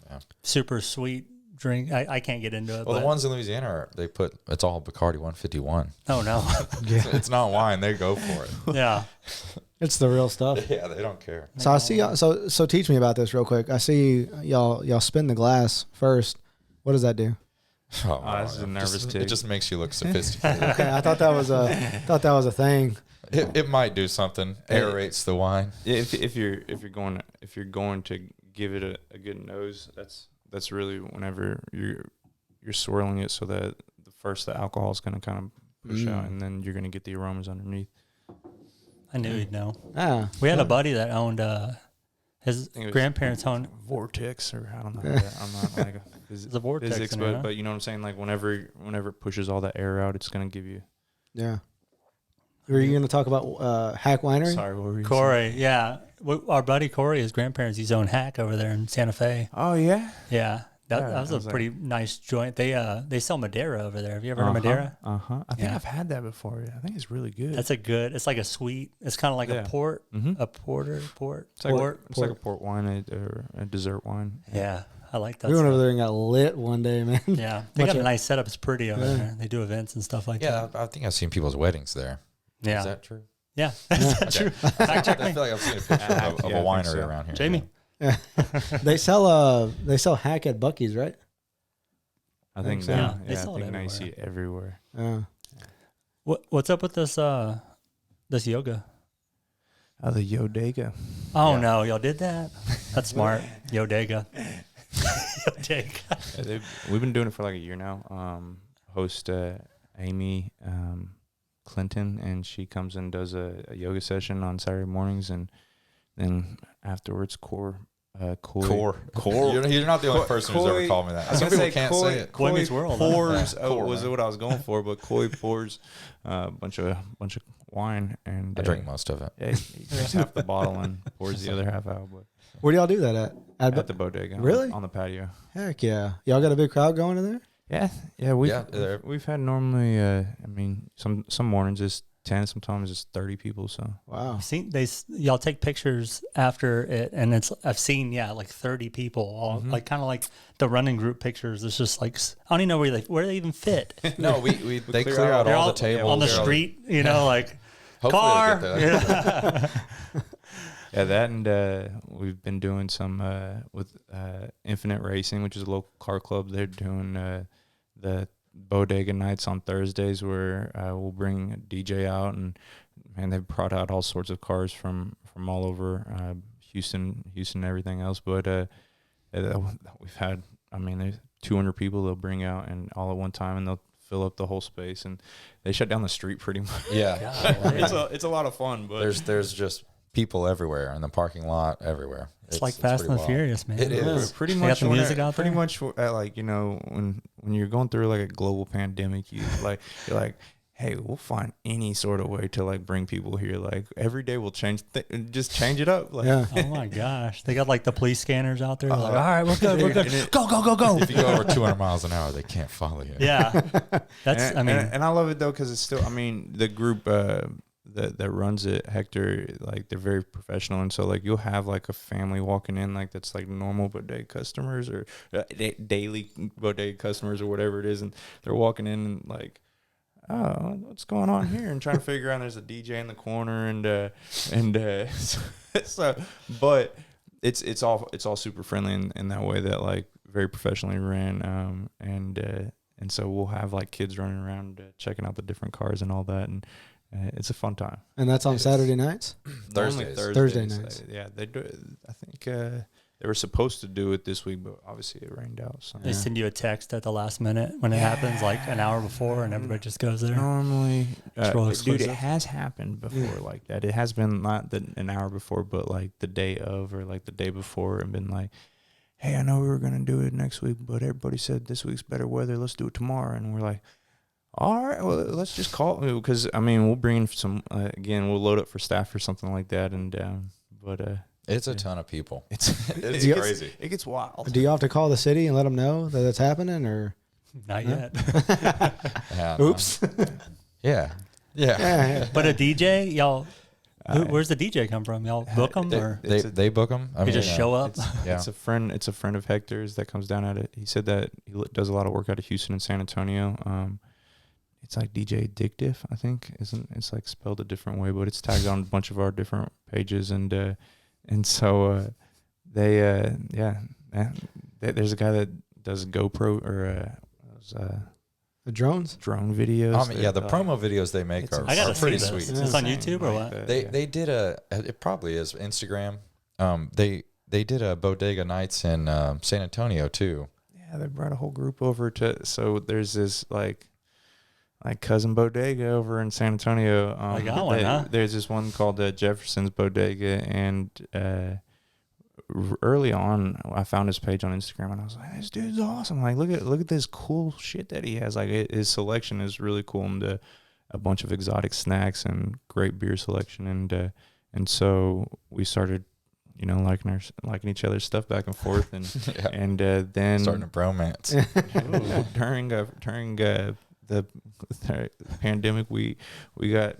Yeah.
Super sweet drink. I can't get into it.
Well,
but
the ones in Louisiana it's all Bacardi 151.
Oh no.
It's not wine; they go for it.
Yeah.
It's the real stuff.
Yeah, they don't care.
So I see. So teach me about this real quick. I see y'all spin the glass first. What does that do?
Oh,
this is a nervous
It
tick.
just makes you look sophisticated.
Okay, I thought that was a thing.
It might do something. Aerates the wine.
If you're going to give it a good nose, that's really whenever you're swirling it so that the alcohol is going to kind of push out, and then you're going to get the aromas underneath.
I knew he'd know.
Ah,
We had a buddy that owned his
think it was
grandparents owned
Vortex, or I don't know. I'm not like
it's a vortex
physics,
in there, huh?
but you know what I'm saying. Like whenever it pushes all that air out, it's going to give you.
yeah. Were you going to talk about Hack Winery?
Sorry, what were you saying?
Corey, yeah. Our buddy Corey, his grandparents, his own hack over there in Santa Fe.
Oh yeah.
Yeah. That
Yeah,
was
I
a
was like-
pretty nice joint. They sell Madeira over there. Have you ever heard of Madeira?
I think
Yeah.
I've had that before. I think it's really good.
It's like a sweet, it's kind of like
Yeah.
a port,
Mhm.
a porter, port.
It's like a port wine or a dessert wine.
Yeah. I like that
We went
stuff.
over there and got lit one day, man.
Yeah. They
Bunch
got a
of-
nice setup. It's pretty over
Yeah.
there. They do events and stuff like
Yeah,
that.
I think I've seen people's weddings there.
Yeah.
Is that true?
Yeah. Is that true? Fact check
I
me.
feel like I've seen a picture of
Yeah, I
a
think
winery
so.
around here.
Jamie.
They sell Hack at Buc-ee's, right?
I think
so.
now,
Yeah, they
I
sell it
think now you see
everywhere.
it everywhere.
What's up with this yoga?
Oh, the Bodega.
Oh
Yeah.
no, y'all did that? That's smart. Bodega. Bodega.
Yeah, we've been doing it for like a year now. Host Amy Clinton, and she comes and does a yoga session on Saturday mornings, and then afterwards, Coy.
You're not the only person who's ever called me that. Some people can't say it.
Coy Meets World, huh?
Pours
Coy,
was
man.
what I was going for, but Coy pours a bunch of wine, and
I drink most of it.
Yeah, he drinks half the bottle and pours the other half out. But
Where do y'all do that at?
at the bodega,
Really?
on the patio.
Heck yeah. Y'all got a big crowd going in there?
Yeah.
Yeah,
We've had normally. I mean, some mornings it's 10, sometimes it's 30 people. So
Wow.
I've seen y'all take pictures after it, and I've seen like 30 people, all like kind of like the running group pictures. It's just like I don't even know where they even fit.
No, they
clear
clear out
out
They're
all
all
the tables
on the
They're all-
street, like
Hopefully
car.
they'll get that.
yeah, that and we've been doing some with Infinite Racing, which is a local car club. They're doing the bodega nights on Thursdays where we'll bring a DJ out, and they've brought out all sorts of cars from all over Houston and everything else. But we've had, there's 200 people they'll bring out and all at one time, and they'll fill up the whole space, and they shut down the street pretty much.
Yeah,
It's a lot of fun, but
there's just people everywhere in the parking lot, everywhere.
It's like Fast
pretty
and the
wild.
Furious, man.
It is.
pretty
They got
much
the music out
pretty
there?
much when you're going through like a global pandemic, you're like, hey, we'll find any sort of way to like bring people here. Like every day we'll just change it up. Like,
Yeah.
Oh my gosh, they got like the police scanners out there. They're like, all right, we're good. Go.
If you go over 200 miles an hour, they can't follow you.
Yeah, that's.
and I love it though, because it's still. The group that runs it, Hector, like they're very professional, and so like you'll have like a family walking in, like that's like normal bodega customers or daily bodega customers or whatever it is, and they're walking in and like, oh, what's going on here, and trying to figure out. There's a DJ in the corner, and so, but it's all super friendly in that way, that like very professionally ran, and so we'll have like kids running around checking out the different cars and all that, and it's a fun time.
And that's on Saturday nights?
Thursday
nights.
Yeah, they do. I think they were supposed to do it this week, but obviously it rained out. So
They send you a text at the last minute when it happens, like an hour before, and everybody just goes there.
Normally,
Troll
dude, it
exclusive.
has happened before like that. It has been not an hour before, but like the day of or like the day before, and been like, hey, I know we were gonna do it next week, but everybody said this week's better weather. Let's do it tomorrow, and we're like, all right, well, let's just call it, because I mean, we'll bring in some again. We'll load up for staff or something like that, and but
it's a ton of people.
it's
crazy.
It gets wild.
Do you have to call the city and let them know that it's happening, or?
Not yet.
Yeah, no.
Oops.
Yeah.
But a DJ, y'all, where's the DJ come from? Y'all book them, or
They book them. I
you
mean,
just show up?
It's a friend. It's a friend of Hector's that comes down at it. He said that he does a lot of work out of Houston and San Antonio. It's like DJ Addictive, I think. It's like spelled a different way, but it's tagged on a bunch of our different pages, and so there's a guy that does GoPro or
The drones?
drone videos.
The promo videos they make
I gotta
are pretty
see this.
sweet.
Is this on YouTube or what?
They did it probably is Instagram. They did a bodega nights in San Antonio too.
Yeah, they brought a whole group over so there's this like Cousin Bodega over in San Antonio.
I got one, huh?
There's this one called Jefferson's Bodega, and early on, I found his page on Instagram, and I was like, "This dude's awesome! Like, look at this cool shit that he has. Like, his selection is really cool, and a bunch of exotic snacks and great beer selection, and so we started." Liking each other's stuff back and forth, and then
Starting a bromance.
during the pandemic, we got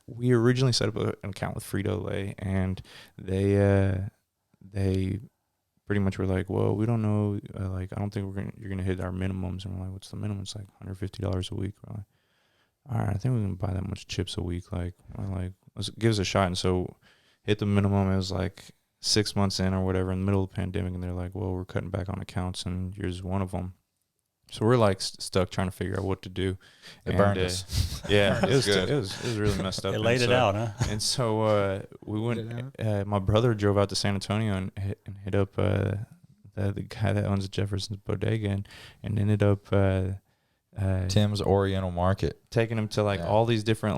we originally set up an account with Frito-Lay, and they pretty much were like, well, we don't know, I don't think you're gonna hit our minimums, and we're like, what's the minimum? It's like $150 a week. We're like, all right, I think we can buy that much chips a week. Like, let's give us a shot. And so hit the minimum. It was like 6 months in or whatever in the middle of the pandemic, and they're like, well, we're cutting back on accounts, and yours one of them. So we're like stuck trying to figure out what to do.
It burned us.
Yeah, it was
good.
It was really messed up.
They laid it out, huh?
And so we went. My brother drove out to San Antonio and hit up the guy that owns Jefferson's Bodega, and ended up
Tim's Oriental Market,
taking him to all these different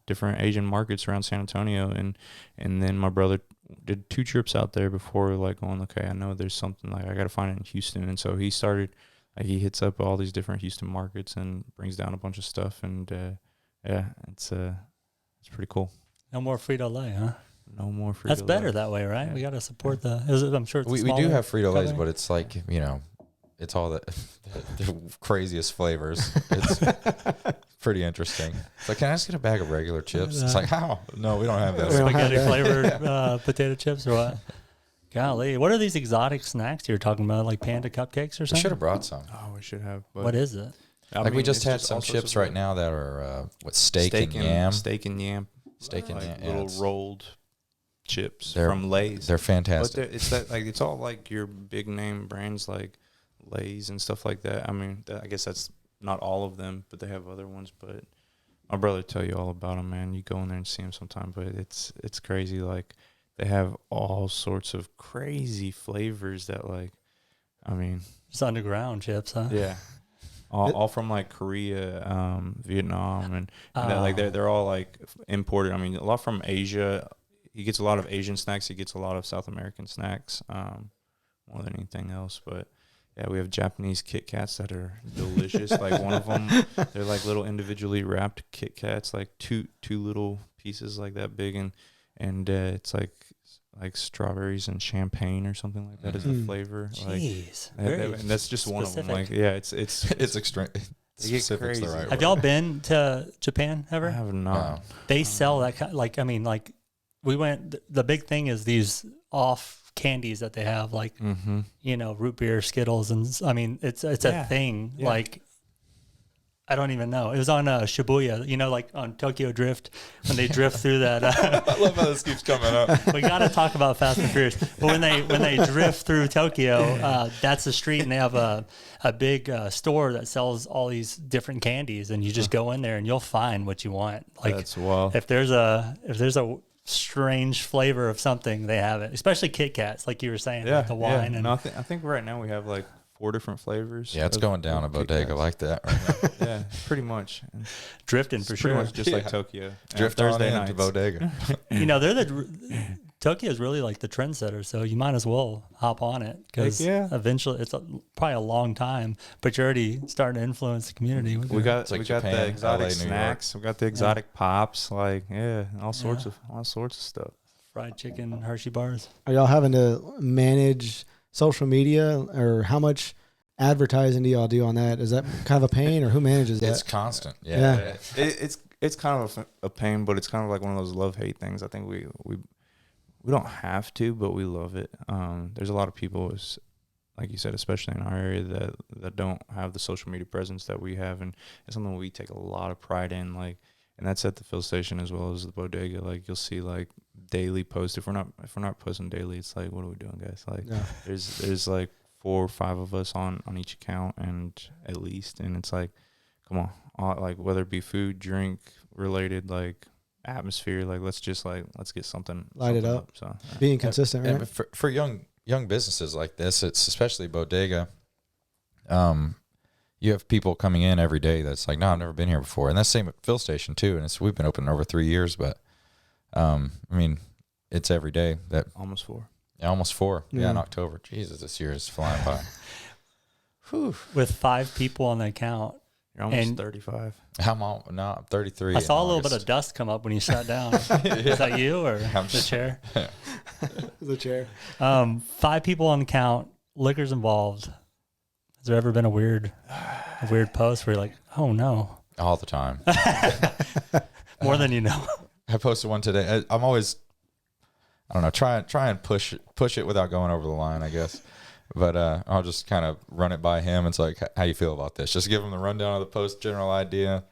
different Asian markets around San Antonio, and then my brother did 2 trips out there before going, okay, I know there's something I got to find it in Houston. And so he started. He hits up all these different Houston markets and brings down a bunch of stuff, and it's pretty cool.
No more Frito-Lay, huh?
No more Frito-Lay.
That's better that way, right? Yeah. We got to support I'm sure it's
we do have Frito-Lays, but it's like, it's all the craziest flavors. It's pretty interesting. It's like, can I just get a bag of regular chips? It's like, how? No, we don't have that.
Spaghetti flavored potato chips or what? Golly, what are these exotic snacks you're talking about? Like panda cupcakes or something?
We should have brought some.
Oh, we should have.
What is it?
We just had some chips right now that are steak and yam.
Steak and yam.
Steak and yam.
Little rolled chips from Lay's.
They're fantastic.
But it's all like your big name brands like Lay's and stuff like that. I mean, I guess that's not all of them, but they have other ones. But my brother tell you all about them, man. You go in there and see them sometime, but it's crazy. Like, they have all sorts of crazy flavors that
it's underground chips, huh?
Yeah. All from Korea, Vietnam, and they're all imported. I mean, a lot from Asia. He gets a lot of Asian snacks. He gets a lot of South American snacks, more than anything else. But yeah, we have Japanese Kit Kats that are delicious. One of them, they're little individually wrapped Kit Kats, two little pieces that big, and it's like strawberries and champagne or something like that is the flavor.
Jeez,
and that's just
specific.
one of them. It's
extreme. Specific's the right word.
Have y'all been to Japan ever?
I have not.
They sell that kind. We went. The big thing is these off candies that they have, root beer, Skittles, and it's a thing.
Yeah.
I don't even know. It was on Shibuya, you know, like on Tokyo Drift when they drift through that.
I love how this keeps coming up.
We got to talk about Fast and Furious. But when they drift through Tokyo, that's the street, and they have a big store that sells all these different candies, and you just go in there and you'll find what you want. Like
That's wild.
if there's a strange flavor of something, they have it. Especially Kit Kats, like you were saying, with the wine. And
no, I think right now we have like 4 different flavors.
Yeah, it's going down a bodega like that right now.
Yeah, pretty much. And
drifting for sure.
pretty much just like Tokyo.
Drift
Thursday
on
nights.
into bodega.
You know, Tokyo is really like the trendsetter, so you might as well hop on it because eventually it's probably a long time, but you're already starting to influence the community.
We got
like
the
Japan,
exotic
LA, New
snacks. We got the exotic pops. Like all sorts of stuff.
Fried chicken, Hershey bars.
Are y'all having to manage social media, or how much advertising do y'all do on that? Is that kind of a pain, or who manages that?
It's constant. Yeah.
It's kind of a pain, but it's kind of like one of those love-hate things. I think we don't have to, but we love it. There's a lot of people, like you said, especially in our area, that don't have the social media presence that we have, and it's something we take a lot of pride in. Like, and that's at the Fill Station as well as the bodega. Like, you'll see like daily posts. If we're not posting daily, it's like, what are we doing, guys? Like, there's like 4 or 5 of us on each account, and at least, and it's like, come on, like whether it be food, drink related, like atmosphere, like let's get something
Light it up.
So
being consistent, right?
And for young businesses like this, it's especially bodega. You have people coming in every day that's like, no, I've never been here before, and that's the same at Fill Station too. And we've been open over 3 years, but I mean, it's every day that
almost 4.
Yeah, almost 4. Yeah, in October. Jesus, this year is flying by.
Whew. With 5 people on the account.
You're almost 35.
I'm 33.
I saw a little bit of dust come up when you sat down. Is that you or the chair?
The chair.
5 people on the count, liquor's involved. Has there ever been a weird post where you're like, oh no?
All the time.
More than you know.
I posted one today. I'm always, I don't know, try and push it without going over the line, I guess. But I'll just kind of run it by him. It's like, how you feel about this? Just give him the rundown of the post, general idea.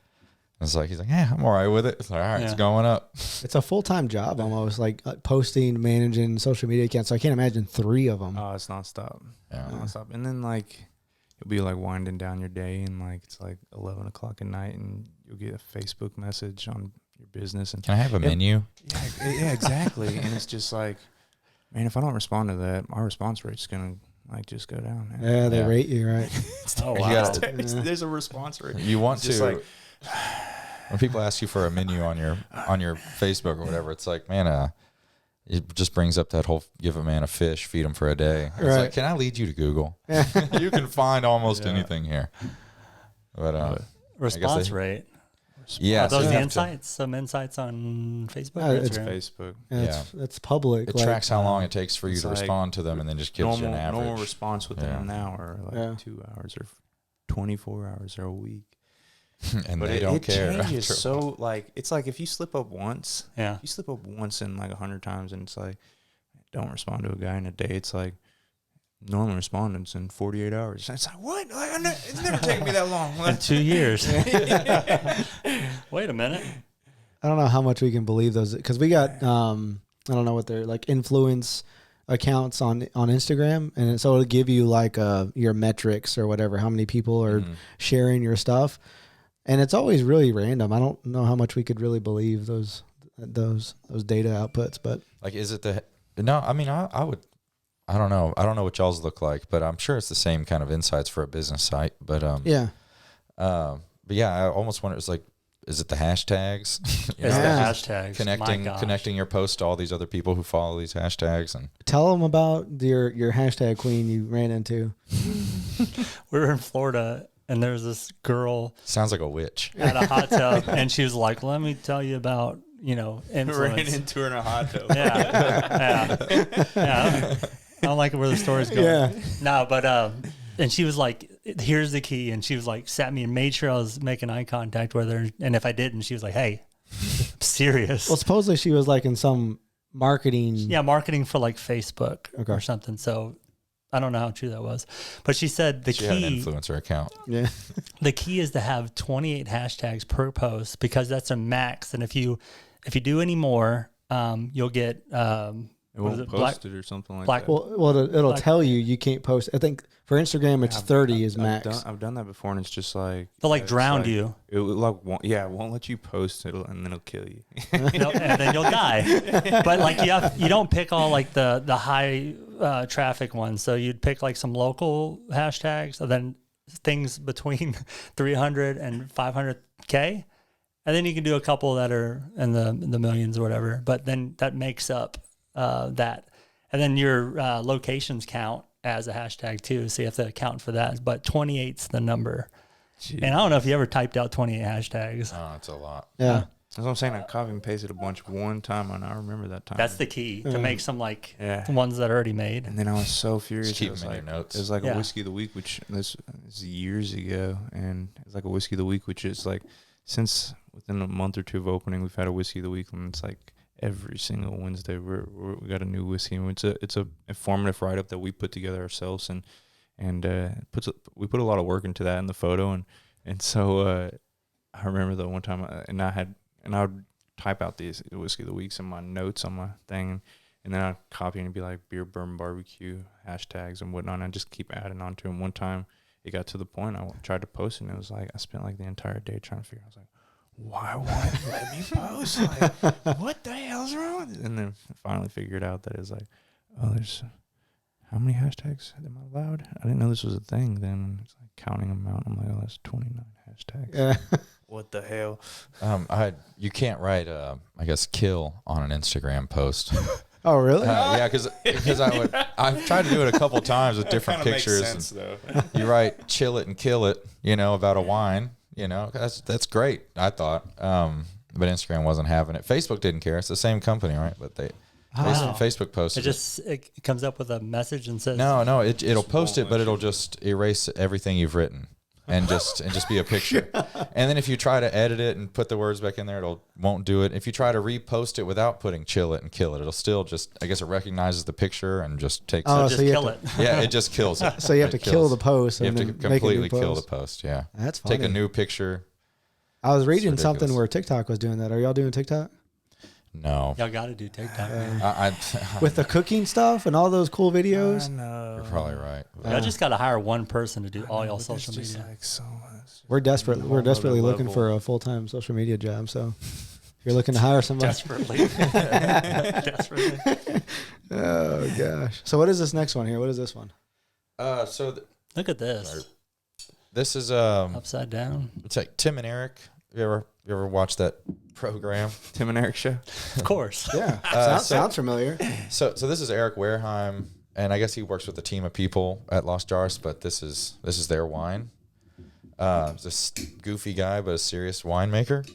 It's like, he's like, yeah, I'm all right with it. It's like, all right, it's going up.
It's a full-time job almost, like posting, managing social media accounts. So I can't imagine 3 of them.
Oh, it's nonstop.
Yeah.
Nonstop. And then like you'll be like winding down your day, and like it's like 11 o'clock at night, and you'll get a Facebook message on your business. And
can I have a menu?
Yeah, exactly. And it's just like, man, if I don't respond to that, our response rate's gonna like just go down. Man.
Yeah, they rate you, right?
Oh, wow.
There's a response rate.
You want
just
to
like,
when people ask you for a menu on your Facebook or whatever, it's like, man, it just brings up that whole give a man a fish, feed him for a day. It's like, can I lead you to Google? You can find almost anything here. But
response rate.
Yeah,
are those the insights? Some insights on Facebook?
It's Facebook.
It's public.
It tracks how long it takes for you to respond to them, and then just gives you an average.
Normal response within an hour, like 2 hours, or 24 hours, or a week.
And
but
they don't care.
It changes so, like, it's like if you slip up once,
you
slip up once in like 100 times, and it's like, don't respond to a guy in a day. It's like, normal respondents in 48 hours. It's like, what? Like, it's never taken me that long.
In 2 years. Wait a minute.
I don't know how much we can believe those, because we got, I don't know what they're like, influence accounts on Instagram. And so it'll give you like your metrics or whatever, how many people are sharing your stuff. And it's always really random. I don't know how much we could really believe those data outputs, but
like, is it no, I mean, I would, I don't know. I don't know what y'all's look like, but I'm sure it's the same kind of insights for a business site. But but yeah, I almost wonder. It's like, is it the hashtags?
It's the hashtags.
Connecting your post to all these other people who follow these hashtags, and
tell them about your hashtag queen you ran into.
We were in Florida, and there was this girl.
Sounds like a witch.
At a hot tub, and she was like, "Let me tell you about." Influence.
Ran into her in a hot tub.
Yeah. I don't like where the story's going. Yeah. No, but and she was like, "Here's the key," and she was like, sat me and made sure I was making eye contact with her, and if I didn't, she was like, "Hey, I'm serious."
Well, supposedly she was like in some marketing.
Yeah, marketing for like Facebook or something. So I don't know how true that was, but she said
She had an influencer account.
Yeah.
the key is to have 28 hashtags per post, because that's a max. And if you do any more, you'll get
It won't post it or something like that.
Well, it'll tell you can't post. I think for Instagram it's 30 is max.
I've done that before, and it's just like
they'll like drown you.
It won't let you post it, and then it'll kill you.
And then you'll die. But like you don't pick all like the high traffic ones. So you'd pick like some local hashtags, and then things between 300 and 500K. And then you can do a couple that are in the millions or whatever. But then that makes up that. And then your locations count as a hashtag too. So you have to account for that. But 28's the number. Jeez. And I don't know if you ever typed out 28 hashtags.
Oh, it's a lot.
Yeah.
That's what I'm saying. I copy and pasted a bunch one time, and I remember that time.
That's the key, to make some like ones that are already made.
And then I was so furious.
Just keep them in your notes.
It was like a Whiskey of the Week, which this is years ago, and it's like a Whiskey of the Week, which is like since within a month or two of opening, we've had a Whiskey of the Week, and it's like every single Wednesday we got a new whiskey, and it's a informative write up that we put together ourselves, and we put a lot of work into that in the photo, and so I remember the one time I would type out these Whiskey of the Weeks in my notes on my thing, and then I'd copy and it'd be like beer, bourbon, barbecue, hashtags and whatnot, and I'd just keep adding on to them. One time it got to the point I tried to post it, and it was like I spent like the entire day trying to figure out, I was like, why won't it let me post? Like, what the hell's wrong with it? And then finally figured out that it's like, oh, there's how many hashtags am I allowed? I didn't know this was a thing. Then it's like counting them out. I'm like, oh, that's 29 hashtags.
Yeah.
What the hell?
You can't write, I guess, kill on an Instagram post.
Oh, really?
Yeah, because I've tried to do it a couple times with different pictures.
Makes sense, though.
You write chill it and kill it, about a wine. That's great, I thought. But Instagram wasn't having it. Facebook didn't care. It's the same company, right? But Facebook posted
it comes up with a message and says
no, it'll post it, but it'll just erase everything you've written and just be a picture. And then if you try to edit it and put the words back in there, won't do it. If you try to repost it without putting chill it and kill it, it'll still just, I guess it recognizes the picture and just takes it.
So kill it.
Yeah, it just kills it.
So you have to kill the post.
You have to
make
completely
a new
kill the
post.
post. Yeah.
That's funny.
Take a new picture.
I was reading something where TikTok was doing that. Are y'all doing TikTok?
No.
Y'all got to do TikTok.
With the cooking stuff and all those cool videos?
You're probably right.
Y'all just got to hire one person to do all y'all social media.
Like so much.
We're desperately looking for a full-time social media job. So if you're looking to hire somebody.
Desperately.
Oh, gosh. So what is this next one here? What is this one?
Look at this.
This is
upside down.
It's like Tim and Eric. You ever watch that program?
Tim and Eric show?
Of course.
Yeah. Sounds familiar.
So this is Eric Wareheim, and I guess he works with a team of people at Lost Jars, but this is their wine. This goofy guy, but a serious winemaker.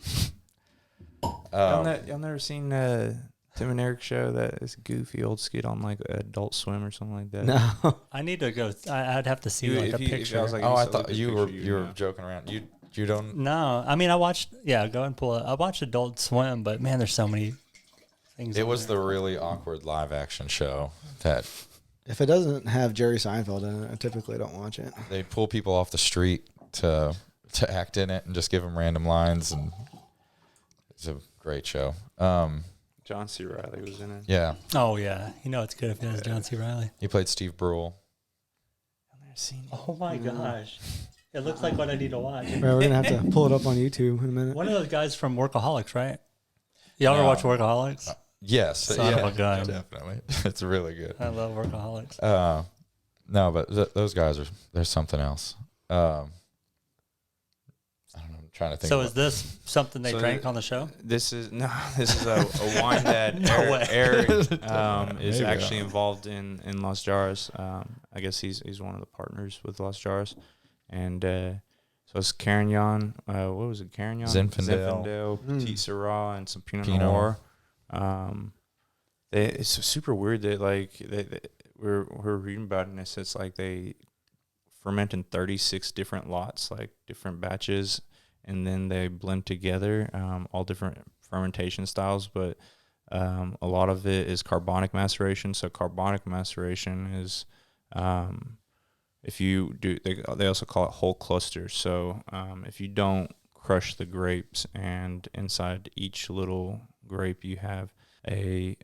Y'all never seen Tim and Eric show? That is goofy old skit on like Adult Swim or something like that.
No.
I need to go. I'd have to see a picture.
I was like,
I thought you were joking around. You don't?
No, I mean I watched. Yeah, go and pull it. I watched Adult Swim, but man, there's so many things.
It was the really awkward live action show that.
If it doesn't have Jerry Seinfeld in it, I typically don't watch it.
They pull people off the street to act in it and just give them random lines, and it's a great show.
John C. Reilly was in it.
Yeah.
Oh yeah, it's good if it has John C. Reilly.
He played Steve Brule.
I've never seen it.
Oh my gosh, it looks like what I need to watch.
Right, we're gonna have to pull it up on YouTube in a minute.
One of those guys from Workaholics, right? Y'all ever watch Workaholics?
Yes.
Son of a gun.
Definitely. It's really good.
I love Workaholics.
No, but those guys there's something else. I don't know. I'm trying to think.
So is this something they drank on the show?
This is a wine that Eric is actually involved in Lost Jars. I guess he's one of the partners with Lost Jars, and so it's Carignan. What was it? Carignan,
Zinfandel,
Petit Syrah, and some Pinot Noir. It's super weird that we're reading about it, and it's like they ferment in 36 different lots, like different batches, and then they blend together all different fermentation styles, but a lot of it is carbonic maceration. So carbonic maceration is If you do, they also call it whole clusters. So if you don't crush the grapes, and inside each little grape you have a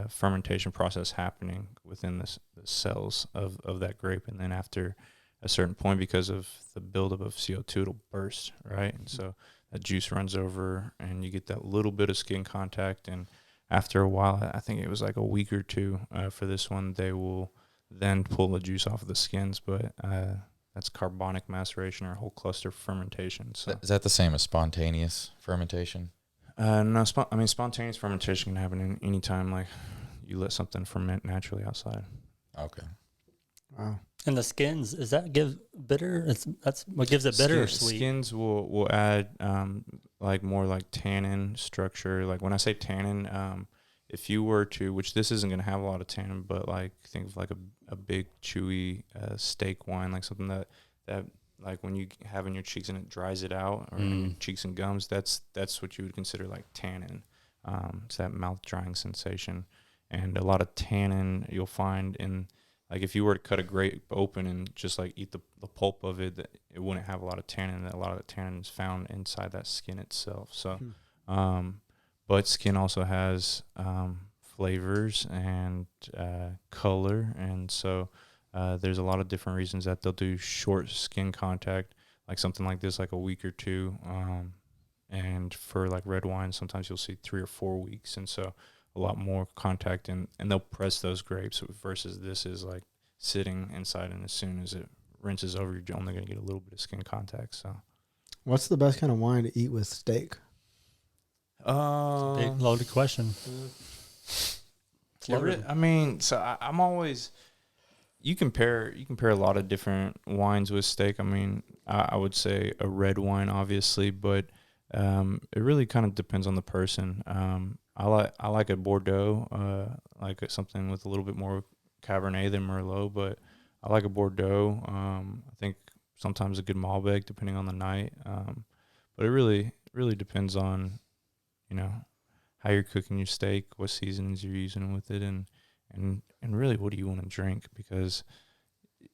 fermentation process happening within the cells of that grape, and then after a certain point, because of the buildup of CO2, it'll burst, right? And so that juice runs over, and you get that little bit of skin contact. And after a while, I think it was like a week or two for this one, they will then pull the juice off of the skins. But that's carbonic maceration or whole cluster fermentation. So
Is that the same as spontaneous fermentation?
no, spontaneous fermentation can happen in any time. Like you let something ferment naturally outside.
Okay.
Wow.
And the skins, does that give bitter? That's what gives it bitter or sweet?
Skins will add like more like tannin structure. Like when I say tannin, if you were to, which this isn't going to have a lot of tannin, but like think of like a big chewy steak wine, like something that like when you have in your cheeks and it dries it out, or in your cheeks and gums, that's what you would consider like tannin. It's that mouth drying sensation, and a lot of tannin you'll find in, like if you were to cut a grape open and just like eat the pulp of it, it wouldn't have a lot of tannin. A lot of the tannin is found inside that skin itself. So, but skin also has flavors and color, and so there's a lot of different reasons that they'll do short skin contact, like something like this, like a week or two. And for like red wine, sometimes you'll see 3 or 4 weeks, and so a lot more contact, and they'll press those grapes, versus this is like sitting inside, and as soon as it rinses over, you're only going to get a little bit of skin contact. So what's
the best kind of wine to eat with steak?
Big loaded question.
I mean, so I'm always, you compare a lot of different wines with steak. I mean, I would say a red wine, obviously, but it really kind of depends on the person. I like a Bordeaux, like something with a little bit more Cabernet than Merlot, but I like a Bordeaux. I think sometimes a good Malbec, depending on the night. But it really depends on, how you're cooking your steak, what seasonings you're using with it, and really what do you want to drink, because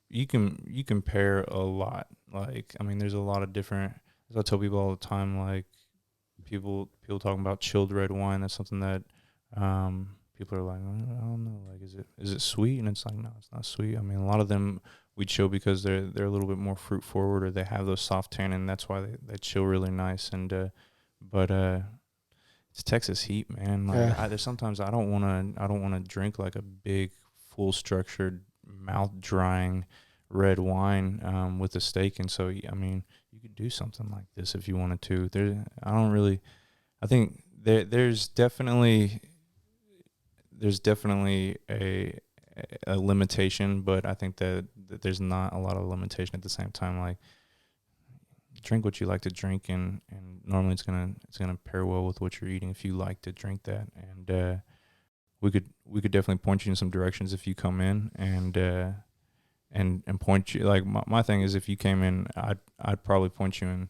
you can pair a lot. Like, I mean, there's a lot of different, as I tell people all the time, like people talking about chilled red wine. That's something that people are like, I don't know, like is it sweet? And it's like, no, it's not sweet. I mean, a lot of them we chill because they're a little bit more fruit forward, or they have those soft tannin. That's why they chill really nice. And but it's Texas heat, man. Like there's sometimes I don't want to drink like a big full structured mouth drying red wine with a steak. And so I mean, you could do something like this if you wanted to. I think there's definitely a limitation, but I think that there's not a lot of limitation at the same time. Like, drink what you like to drink, and normally it's gonna pair well with what you're eating if you like to drink that. And we could definitely point you in some directions if you come in, and point you, like my thing is, if you came in, I'd probably point you in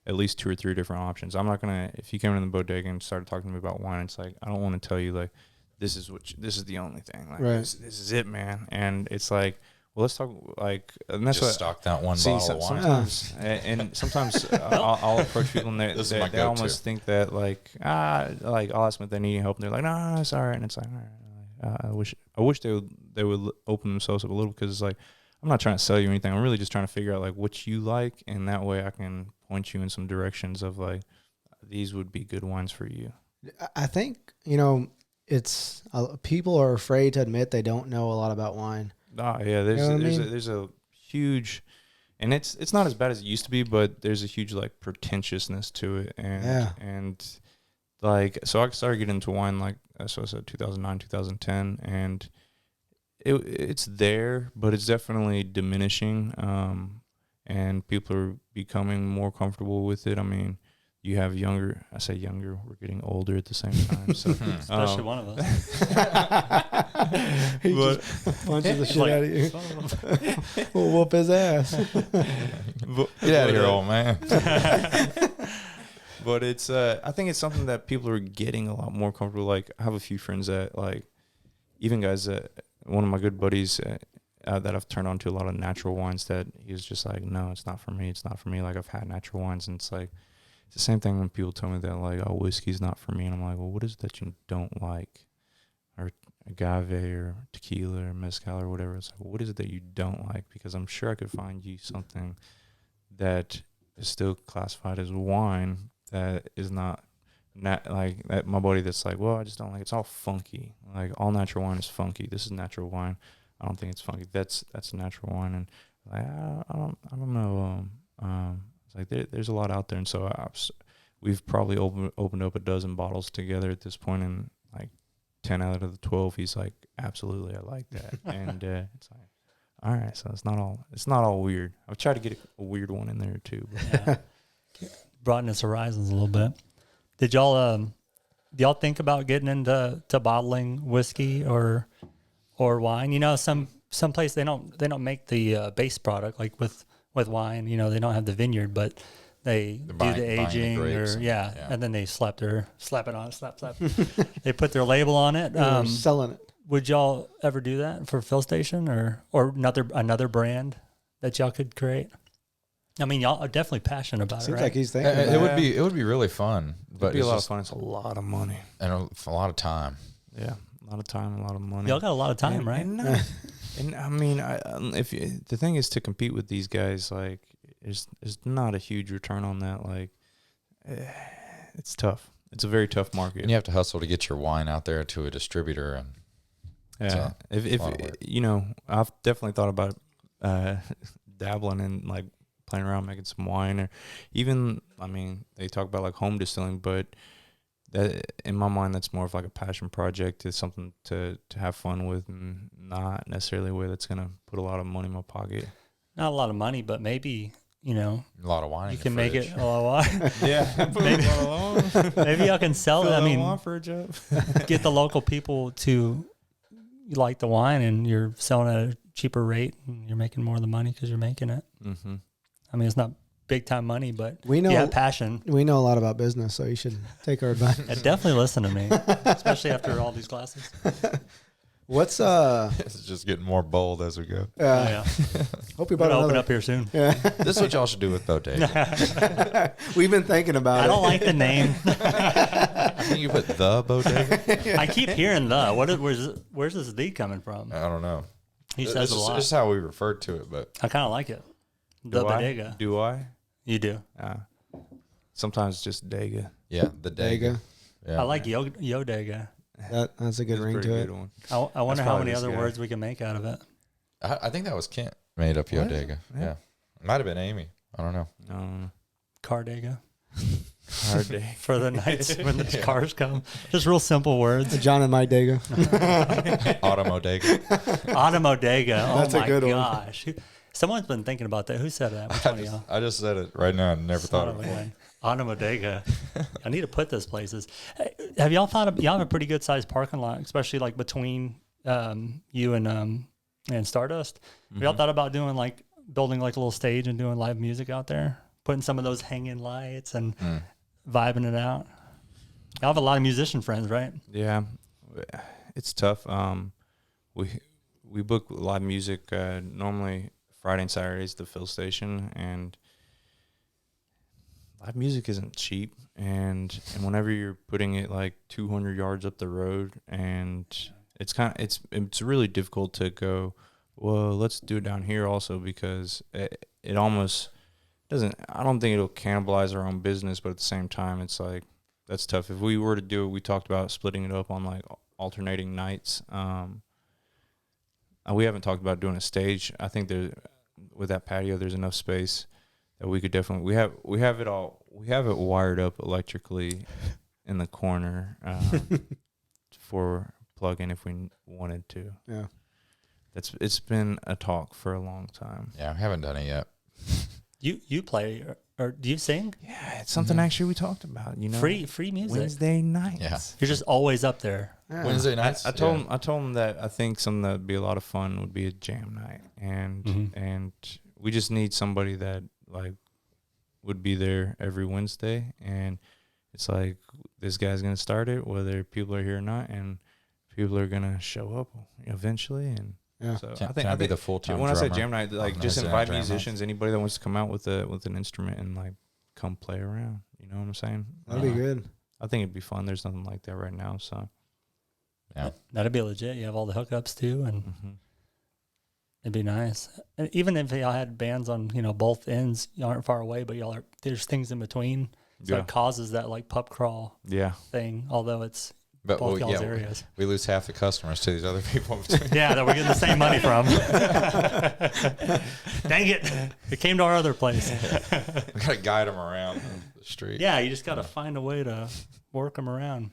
at least 2 or 3 different options. I'm not gonna, if you came in the bodega and started talking to me about wine, it's like I don't want to tell you like this is the only thing, like
right.
this is it, man. And it's like, well, let's talk, like, and that's
just stock that one bottle of wine.
Sometimes, and sometimes I'll approach people and they almost think that like I'll ask them if they need help, and they're like, no, it's all right. And it's like, all right, I wish they would open themselves up a little, because it's like, I'm not trying to sell you anything. I'm really just trying to figure out like what you like, and that way I can point you in some directions of like, these would be good wines for you.
I think, it's people are afraid to admit they don't know a lot about wine.
Oh yeah, there's a huge, and it's not as bad as it used to be, but there's a huge like pretentiousness to it, and like, so I started getting into wine like, so I said 2009, 2010, and it's there, but it's definitely diminishing, and people are becoming more comfortable with it. I mean, you have younger, I say younger, we're getting older at the same time. So
especially one of us.
He just punches the shit out of you. We'll whoop his ass.
Get out of here, old man.
But it's, I think it's something that people are getting a lot more comfortable. Like, I have a few friends that, like, even guys that, one of my good buddies, that I've turned on to a lot of natural wines that he was just like, no, it's not for me. It's not for me. Like I've had natural wines, and it's like it's the same thing when people tell me that like, oh, whiskey's not for me, and I'm like, well, what is it that you don't like, or agave or tequila or mezcal or whatever? It's like, well, what is it that you don't like? Because I'm sure I could find you something that is still classified as wine that is not like that. My buddy that's like, well, I just don't like it's all funky. Like all natural wine is funky. This is natural wine. I don't think it's funky. That's natural wine, and like I don't know. It's like there's a lot out there, and so we've probably opened up a dozen bottles together at this point, and like 10 out of the 12, he's like, absolutely, I like that, and it's like, all right, so it's not all weird. I've tried to get a weird one in there too. But.
Yeah. Broaden its horizons a little bit. Did y'all do y'all think about getting into bottling whiskey or wine? You know, some place they don't make the base product like with wine. You know, they don't have the vineyard, but they do the aging and then they slap it on, slap. They put their label on it.
Selling it.
Would y'all ever do that for Fill Station or another brand that y'all could create? I mean, y'all are definitely passionate about it, right?
Seems like he's thinking about
it would be really fun, but
It'd be a lot of fun. It's a lot of money
and a lot of time.
Yeah, a lot of time, a lot of money.
Y'all got a lot of time, right?
And I mean, the thing is to compete with these guys, like, there's not a huge return on that. Like, it's tough. It's a very tough market.
And you have to hustle to get your wine out there to a distributor, and
yeah, if you know, I've definitely thought about dabbling in like playing around making some wine, or even, I mean, they talk about like home distilling, but that in my mind that's more of like a passion project. It's something to have fun with, and not necessarily a way that's gonna put a lot of money in my pocket. Not
a lot of money, but maybe, you know,
a lot of wine.
You can make it a lot of wine.
Yeah,
maybe y'all can sell it. I mean,
for a job.
Get the local people to like the wine, and you're selling at a cheaper rate, and you're making more of the money because you're making it.
Mm-hmm.
I mean, it's not big time money, but
we know
you have passion.
We know a lot about business, so you should take our advice.
Definitely listen to me, especially after all these classes.
What's
It's just getting more bold as we go.
Yeah.
Hope you bought
open up here soon.
Yeah.
This is what y'all should do with Bodega.
We've been thinking about it.
I don't like the name.
I think you put the Bodega.
I keep hearing the. Where's this the coming from?
I don't know.
He says a lot.
This is how we referred to it, but
I kind of like it. The Bodega.
Do I?
You do.
Sometimes just Dega.
Yeah, the Dega. Yeah.
I like Yodega.
That's a good ring to it.
One.
I wonder how many other words we can make out of it.
I think that was Kent made up Yodega. Yeah. Might have been Amy. I don't know.
Cardega.
Cardega.
For the nights when the cars come. Just real simple words.
John and my Dega.
Automodega.
Automodega. Oh
That's
my
a good
gosh. Someone's been thinking about that. Who said that? Which one of y'all?
I just said it right now. I never thought of it.
Automodega. I need to put this places. Have y'all y'all have a pretty good sized parking lot, especially like between you and Stardust. Have y'all thought about building like a little stage and doing live music out there? Putting some of those hanging lights and vibing it out. Y'all have a lot of musician friends, right?
Yeah. It's tough. We book live music normally Friday and Saturdays at the Fill Station, and live music isn't cheap, and whenever you're putting it like 200 yards up the road, and it's really difficult to go, well, let's do it down here also, because it almost doesn't, I don't think it'll cannibalize our own business, but at the same time it's like that's tough. If we were to do it, we talked about splitting it up on like alternating nights. We haven't talked about doing a stage. I think with that patio, there's enough space that we could definitely, we have it wired up electrically in the corner for plug-in if we wanted to.
Yeah.
It's been a talk for a long time.
Yeah, I haven't done it yet.
You play or do you sing?
Yeah, it's something actually we talked about. You know,
free music
Wednesday nights.
Yeah,
you're just always up there.
Yeah.
Wednesday nights.
I told him that I think something that'd be a lot of fun would be a jam night, and we just need somebody that like would be there every Wednesday, and it's like this guy's gonna start it whether people are here or not, and people are gonna show up eventually, and
Yeah.
So
Can I be the full-time
when I say
drummer
jam night, like
on
just
those
invite
jam nights?
musicians, anybody that wants to come out with an instrument and like come play around. You know what I'm saying?
That'd be good.
I think it'd be fun. There's nothing like that right now. So
Yeah.
That'd be legit. You have all the hookups too, and
mm-hmm.
it'd be nice. And even if y'all had bands on, both ends, y'all aren't far away, but there's things in between. So it causes that like pub crawl thing, although it's both y'all's areas.
We lose half the customers to these other people in between.
Yeah, that we're getting the same money from. Dang it. It came to our other place.
We got to guide them around the street.
Yeah, you just got to find a way to work them around.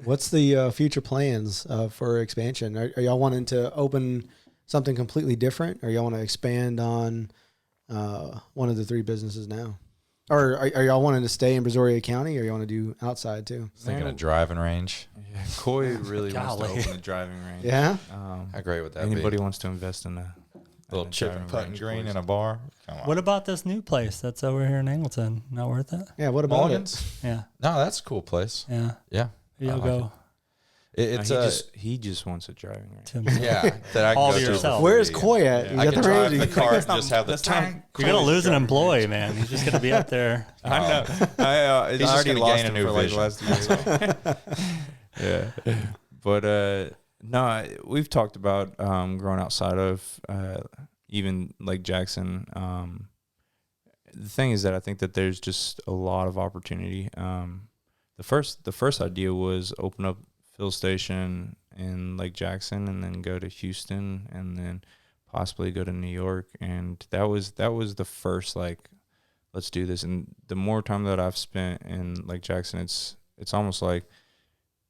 What's the future plans for expansion? Are y'all wanting to open something completely different, or y'all want to expand on one of the 3 businesses now? Or are y'all wanting to stay in Brazoria County, or you want to do outside too?
Thinking of driving range.
Yeah, Coy really wants to open a driving range.
Yeah?
How great would that
Anybody
be?
wants to invest in a
Little chip and putting green in a bar? Come on.
What about this new place that's over here in Angleton? Not worth it?
Yeah, what about
Mulligan's?
it?
Yeah.
No, that's a cool place.
Yeah.
Yeah.
You'll
like
go
he just wants a driving range.
to
Yeah. That I can
all
go
to
to
yourself.
Where's Coy at? You
I
got
can
the
drive
range?
the car and just have the tank.
You're going to lose an employee, man. He's just going to be up there.
I know. I
He's just
already
gonna
lost
gain a
him
new
for like
vision.
last year. Yeah. But no, we've talked about growing outside of even Lake Jackson. The thing is that I think that there's just a lot of opportunity. The first idea was open up Fill Station in Lake Jackson and then go to Houston and then possibly go to New York. And that was the first, like, let's do this. And the more time that I've spent in Lake Jackson, it's almost like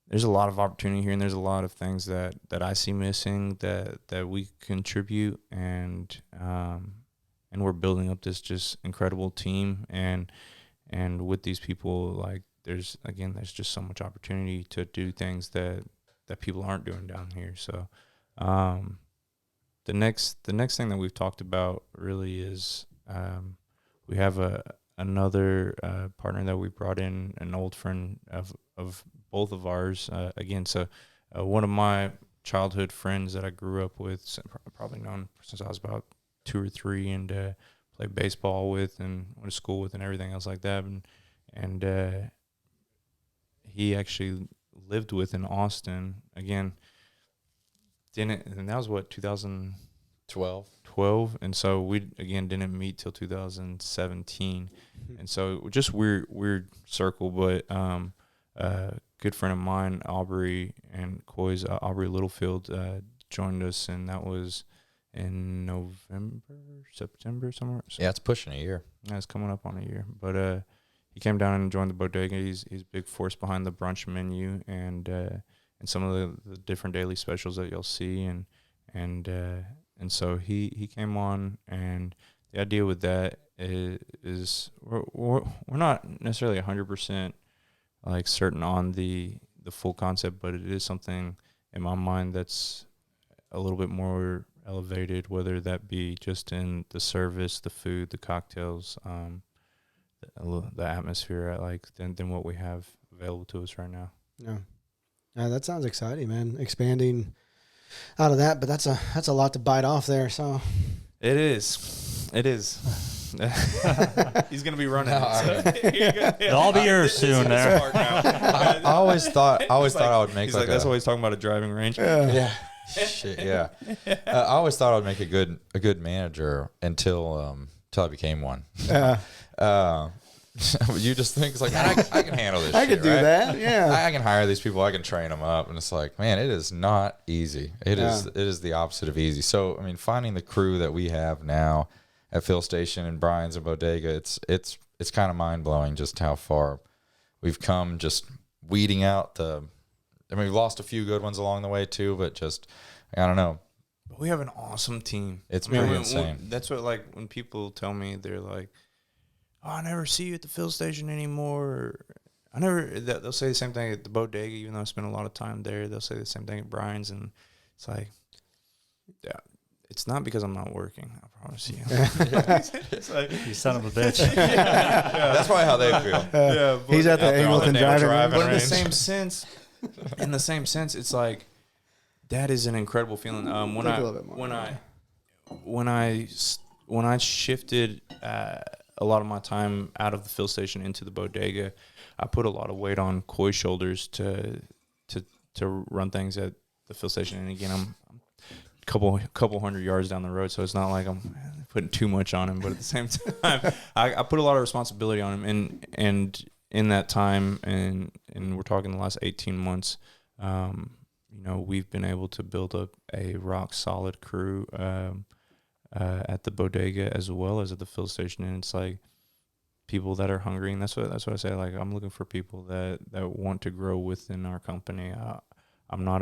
there's a lot of opportunity here, and there's a lot of things that I see missing that we contribute, and we're building up this just incredible team, and with these people, like, there's just so much opportunity to do things that people aren't doing down here. So the next thing that we've talked about really is we have another partner that we brought in, an old friend of both of ours. So one of my childhood friends that I grew up with, probably known since I was about 2 or 3, and played baseball with and went to school with and everything else like that. And he actually lived with in Austin again. And that was what, 2012, and so we again didn't meet till 2017, and so just weird circle. But a good friend of mine, Aubrey and Coy's Aubrey Littlefield, joined us, and that was in September somewhere. So
Yeah, it's pushing a year.
yeah, it's coming up on a year. But he came down and joined the bodega. He's a big force behind the brunch menu and some of the different daily specials that you'll see, and so he came on, and the idea with that is we're not necessarily 100% like certain on the full concept, but it is something in my mind that's a little bit more elevated, whether that be just in the service, the food, the cocktails, the atmosphere, than what we have available to us right now.
Yeah. That sounds exciting, man. Expanding out of that, but that's a lot to bite off there. So
it is. He's gonna be running.
It'll all be yours soon. There.
I always thought I would make.
He's like that's why he's talking about a driving range.
Yeah. Shit, yeah. I always thought I would make a good manager until I became one. You just think it's like, man, I can handle this.
I could do that. Yeah,
I can hire these people. I can train them up, and it's like, man, it is not easy. It is the opposite of easy. So, I mean, finding the crew that we have now at Fill Station and Brian's and Bodega, it's kind of mind blowing just how far we've come. Just weeding out we've lost a few good ones along the way too, but just I don't know.
We have an awesome team.
It's pretty insane.
That's what, like, when people tell me, they're like, "Oh, I never see you at the Fill Station anymore." They'll say the same thing at the bodega, even though I spend a lot of time there. They'll say the same thing at Brian's, and it's like, yeah, it's not because I'm not working. I promise you.
It's like, you son of a bitch.
That's probably how they feel.
He's at the Angleton driving.
But in the same sense, it's like That is an incredible feeling. When
Take
I
a little bit more.
when I shifted a lot of my time out of the fill station into the bodega, I put a lot of weight on Coy's shoulders to run things at the fill station. And again, I'm a couple hundred yards down the road, so it's not like I'm putting too much on him. But at the same time, I put a lot of responsibility on him, and in that time, and we're talking the last 18 months. We've been able to build up a rock solid crew at the bodega as well as at the fill station, and it's like people that are hungry, and that's what I say. Like, I'm looking for people that want to grow within our company. I'm not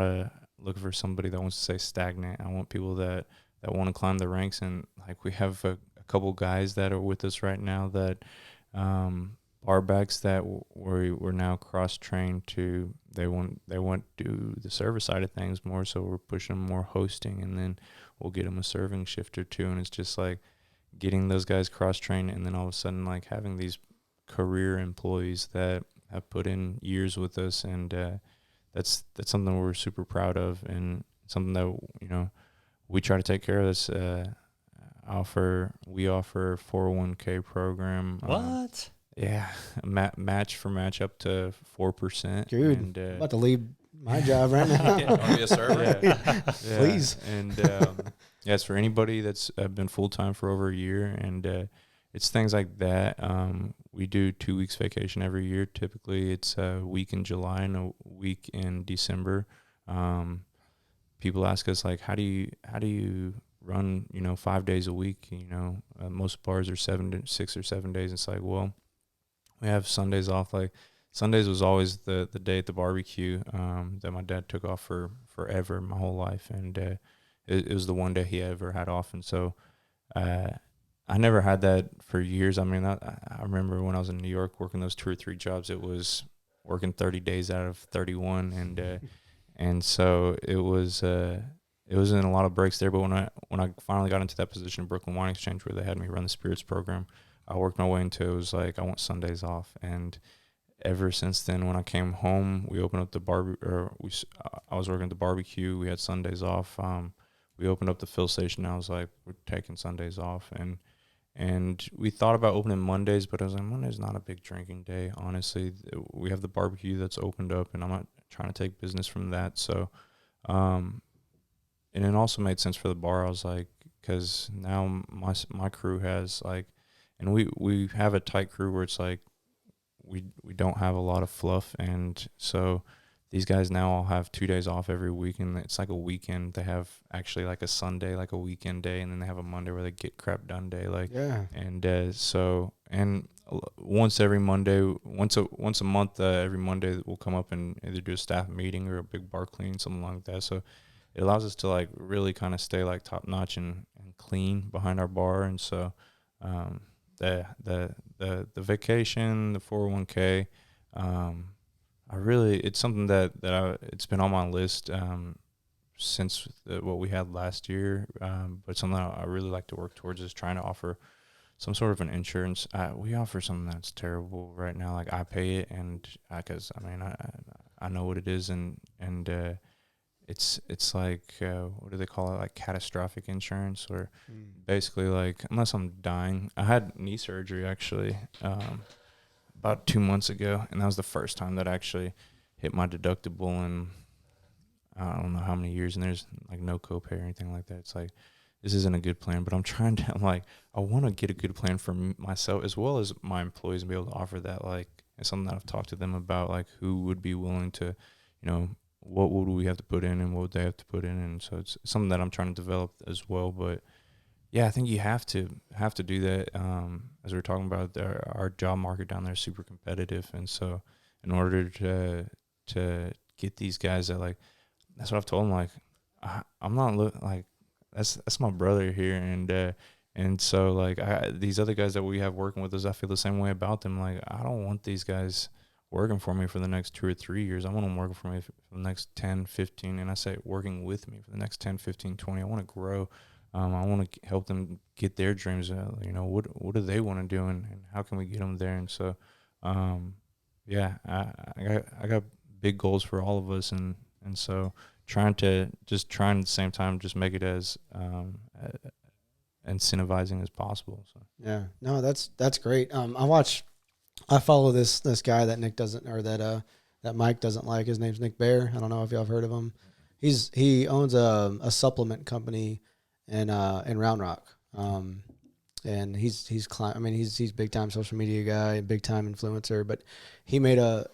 looking for somebody that wants to stay stagnant. I want people that want to climb the ranks, and like we have a couple guys that are with us right now that barbacks that we're now cross trained to. They want to do the service side of things more, so we're pushing more hosting, and then we'll get them a serving shift or two, and it's just like getting those guys cross trained, and then all of a sudden like having these career employees that have put in years with us, and that's something we're super proud of, and something that we try to take care of. This we offer 401k program.
What?
Yeah, match up to 4%.
Dude,
and,
I'm about to leave my job right now.
Want to be a server?
Yeah.
Please.
And it's for anybody that's been full time for over a year, and it's things like that. We do 2 weeks vacation every year. Typically, it's a week in July and a week in December. People ask us like, how do you run 5 days a week? Most bars are 6 or 7 days. It's like, well, we have Sundays off. Like, Sundays was always the day at the barbecue that my dad took off for forever, my whole life, and it was the one day he ever had off. And so I never had that for years. I mean, I remember when I was in New York working those 2 or 3 jobs, it was working 30 days out of 31, and so it was in a lot of breaks there. But when I finally got into that position in Brooklyn Wine Exchange, where they had me run the spirits program, I worked my way into it. It was like, I want Sundays off. And ever since then, when I came home, we opened up I was working at the barbecue. We had Sundays off. We opened up the fill station. I was like, we're taking Sundays off. And we thought about opening Mondays, but I was like, Monday's not a big drinking day, honestly. We have the barbecue that's opened up, and I'm not trying to take business from that. So, and it also made sense for the bar. I was like, because now my crew has like, and we have a tight crew where it's like we don't have a lot of fluff, and so these guys now all have 2 days off every week, and it's like a weekend. They have actually like a Sunday, like a weekend day, and then they have a Monday where they get crap done day. Like,
Yeah.
And once every Monday, once a month, every Monday we'll come up and either do a staff meeting or a big bar clean, something like that. So it allows us to like really kind of stay like top notch and clean behind our bar. And so the vacation, the 401k, it's something that it's been on my list since what we had last year, but something I really like to work towards is trying to offer some sort of an insurance. We offer something that's terrible right now. Like, I pay it, and because I know what it is, and it's like what do they call it? Like catastrophic insurance, or basically like unless I'm dying. I had knee surgery actually about 2 months ago, and that was the first time that I actually hit my deductible in I don't know how many years, and there's like no copay or anything like that. It's like, this isn't a good plan, but I want to get a good plan for myself as well as my employees and be able to offer that. Like, it's something that I've talked to them about, like who would be willing to, what would we have to put in and what would they have to put in. And so it's something that I'm trying to develop as well. But yeah, I think you have to do that. As we were talking about, our job market down there is super competitive. And so in order to get these guys that, like, that's what I've told them, like, I'm not like, that's my brother here. And so like these other guys that we have working with us, I feel the same way about them. Like, I don't want these guys working for me for the next 2 or 3 years. I want them working for me for the next 10, 15. And I say working with me for the next 10, 15, 20. I want to grow. I want to help them get their dreams. What do they want to do, and how can we get them there? And so, yeah, I got big goals for all of us. And so trying at the same time just make it as incentivizing as possible. So
Yeah, no, that's great. I follow this guy that Nick doesn't, or that Mike doesn't like. His name's Nick Bear. I don't know if y'all have heard of him. He owns a supplement company in Round Rock. And he's big time social media guy, big time influencer, but he made a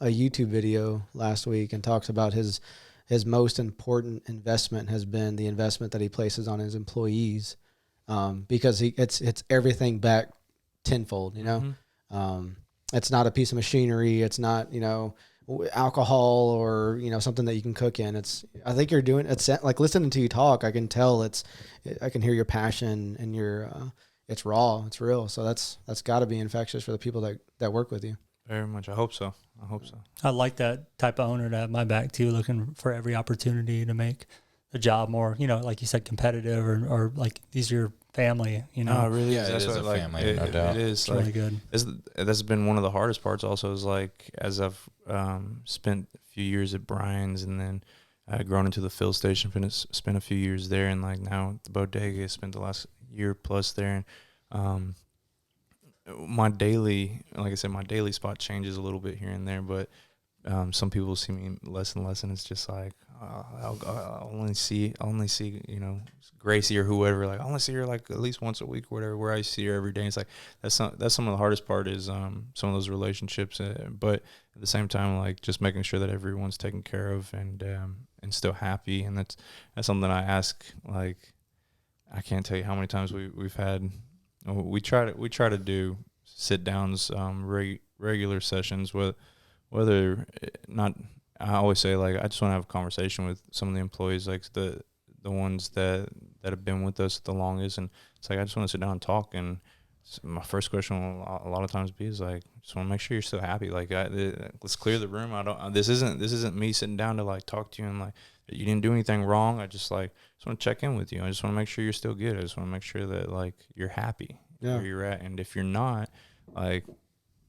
YouTube video last week and talks about his most important investment has been the investment that he places on his employees, because it's everything back tenfold, you know.
Mm-hmm.
It's not a piece of machinery. It's not, alcohol or, something that you can cook in. I think you're doing, it's like listening to you talk, I can tell I can hear your passion and it's raw, it's real. So that's gotta be infectious for the people that work with you.
Very much. I hope so.
I like that type of owner to have my back too, looking for every opportunity to make the job more, like you said, competitive or like these are your family,
No, it really
Yeah,
is.
it
That's
is
what,
a
like,
family, no doubt.
It is.
It's really good.
That's been one of the hardest parts also, is like, as I've spent a few years at Brian's and then grown into the Fill Station, spent a few years there, and like now at the Bodega, spent the last year plus there. And my daily spot changes a little bit here and there, but some people see me less and less, and it's just like I'll only see Gracie or whoever. Like I only see her like at least once a week or whatever. Where I see her every day, it's like that's some of the hardest part is some of those relationships. But at the same time, like just making sure that everyone's taken care of and still happy, and that's something I ask. Like I can't tell you how many times we've had. We try to do sit downs, regular sessions with. Whether not, I always say, like, I just want to have a conversation with some of the employees, like the ones that have been with us the longest, and it's like I just want to sit down and talk. And my first question will a lot of times be is like, just want to make sure you're still happy. Like, let's clear the room. This isn't me sitting down to like talk to you and like you didn't do anything wrong. I just want to check in with you. I just want to make sure you're still good. I just want to make sure that like you're happy where you're at, and if you're not, like,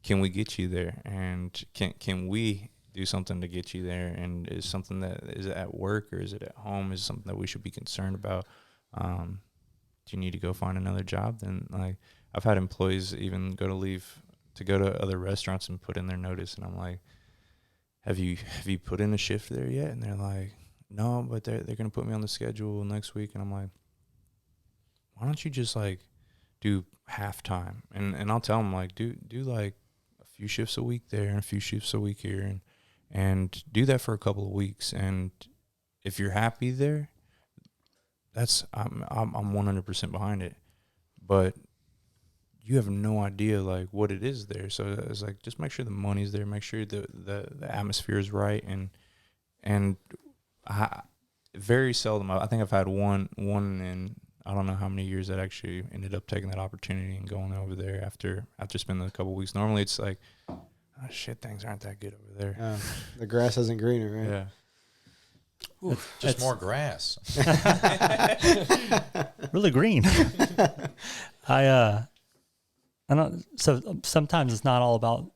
can we get you there? And can we do something to get you there? And is something that is it at work or is it at home? Is it something that we should be concerned about? Do you need to go find another job? Then like I've had employees even go to other restaurants and put in their notice, and I'm like, have you put in a shift there yet? And they're like, no, but they're gonna put me on the schedule next week. And I'm like, why don't you just like do halftime? And I'll tell them like do like few shifts a week there and a few shifts a week here, and do that for a couple of weeks. And if you're happy there, I'm 100% behind it. But you have no idea like what it is there. So it's like just make sure the money's there, make sure the atmosphere is right, and very seldom. I think I've had one in I don't know how many years that actually ended up taking that opportunity and going over there after spending a couple of weeks. Normally it's like, oh shit, things aren't that good over there.
The grass isn't greener, right?
Yeah.
Oof, just more grass.
Really green. I don't. So sometimes it's not all about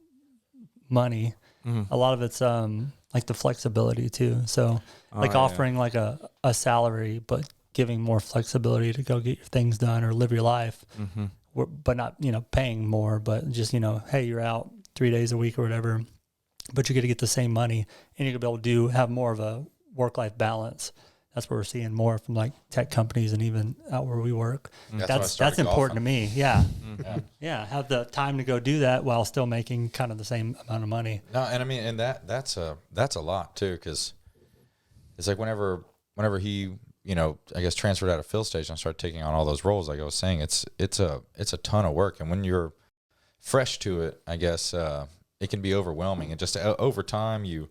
money.
Mm-hmm.
A lot of it's like the flexibility too. So like offering like a salary, but giving more flexibility to go get your things done or live your life, but not, paying more, but just, hey, you're out 3 days a week or whatever, but you're going to get the same money and you're going to be able to have more of a work-life balance. That's what we're seeing more from like tech companies and even out where we work. That's important to me. Yeah. Yeah. Have the time to go do that while still making kind of the same amount of money.
No. And I mean, and that's a lot too. 'Cause it's like whenever he, I guess transferred out of Fill Station, I started taking on all those roles. Like I was saying, it's a ton of work. And when you're fresh to it, I guess, it can be overwhelming. And just over time, you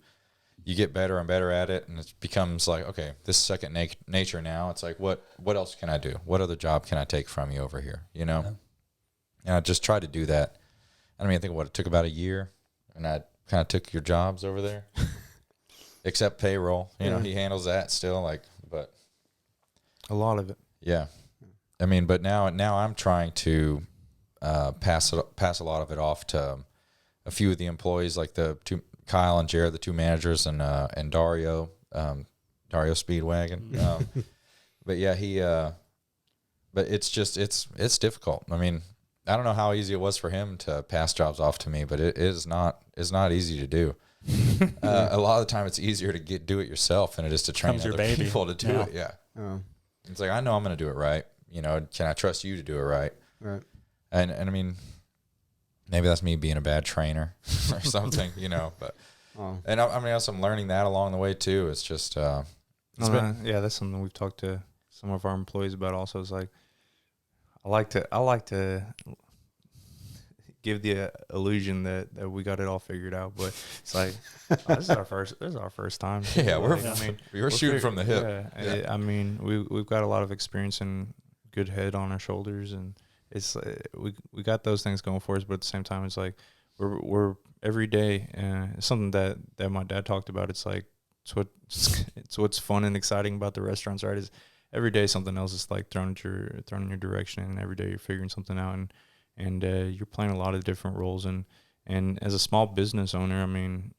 get better and better at it. And it becomes like, okay, this is second nature now. It's like, what else can I do? What other job can I take from you over here?
Yeah.
And I just tried to do that. I mean, I think it took about a year, and I kind of took your jobs over there, except payroll. He handles that still, but
A lot of it.
Yeah. I mean, but now I'm trying to pass a lot of it off to a few of the employees, like the two, Kyle and Jared, the two managers, and Dario, Dario Speedwagon. But yeah, but it's just, it's difficult. I mean, I don't know how easy it was for him to pass jobs off to me, but it's not easy to do. A lot of the time it's easier to do it yourself than it is to train other people to do it. Yeah.
Oh.
It's like, I know I'm going to do it right. You know, can I trust you to do it right?
Right.
And I mean, maybe that's me being a bad trainer or something, you know, but, and I mean, I'm learning that along the way too. It's just, yeah,
that's something we've talked to some of our employees about also. Is like, I like to give the illusion that we got it all figured out, but it's like, this is our first time.
Yeah, we're shooting
figuring
from the hip.
Yeah. I mean, we've got a lot of experience and good head on our shoulders, and it's we got those things going for us. But at the same time, it's like we're every day. It's something that my dad talked about. It's like it's what's fun and exciting about the restaurants, right? Is every day something else is like thrown in your direction, and every day you're figuring something out, and you're playing a lot of different roles. And as a small business owner, I mean,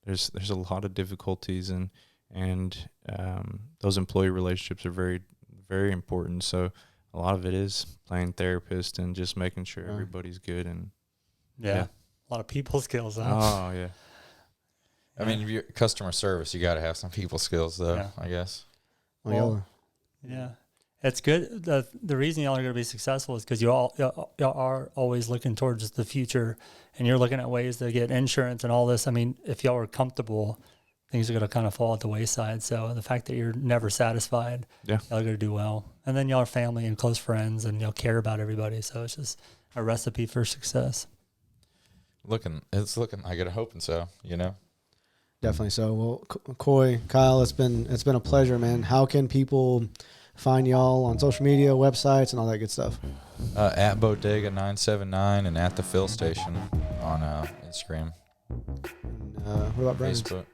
there's a lot of difficulties, and those employee relationships are very, very important. So a lot of it is playing therapist and just making sure everybody's good. And
a lot of people skills. Huh?
Oh yeah.
I mean, if you're customer service, you got to have some people skills though, I guess.
Well,
yeah. It's good. The reason y'all are going to be successful is because y'all are always looking towards the future, and you're looking at ways to get insurance and all this. I mean, if y'all are comfortable, things are going to kind of fall at the wayside. So the fact that you're never satisfied, y'all are going to do well. And then y'all are family and close friends, and y'all care about everybody. So it's just a recipe for success.
It's looking. I get a hoping so. You know.
definitely so. Well, Coy, Kyle, it's been a pleasure, man. How can people find y'all on social media, websites, and all that good stuff?
At bodega-979 and at the Fill Station on Instagram.
And, what about Brian's?
Facebook.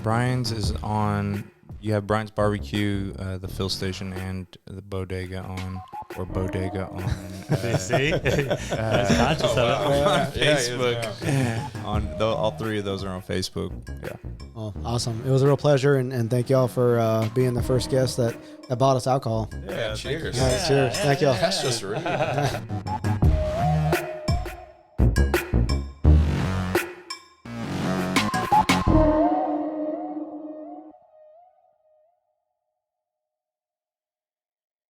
Brian's is on. You have Brian's Barbecue, the Fill Station, and the Bodega on
See? That's conscious of it.
on Facebook. All three of those are on Facebook. Yeah.
Oh, awesome. It was a real pleasure, and thank y'all for being the first guest that bought us alcohol.
Yeah, cheers.
Cheers. Thank y'all.
That's just rude.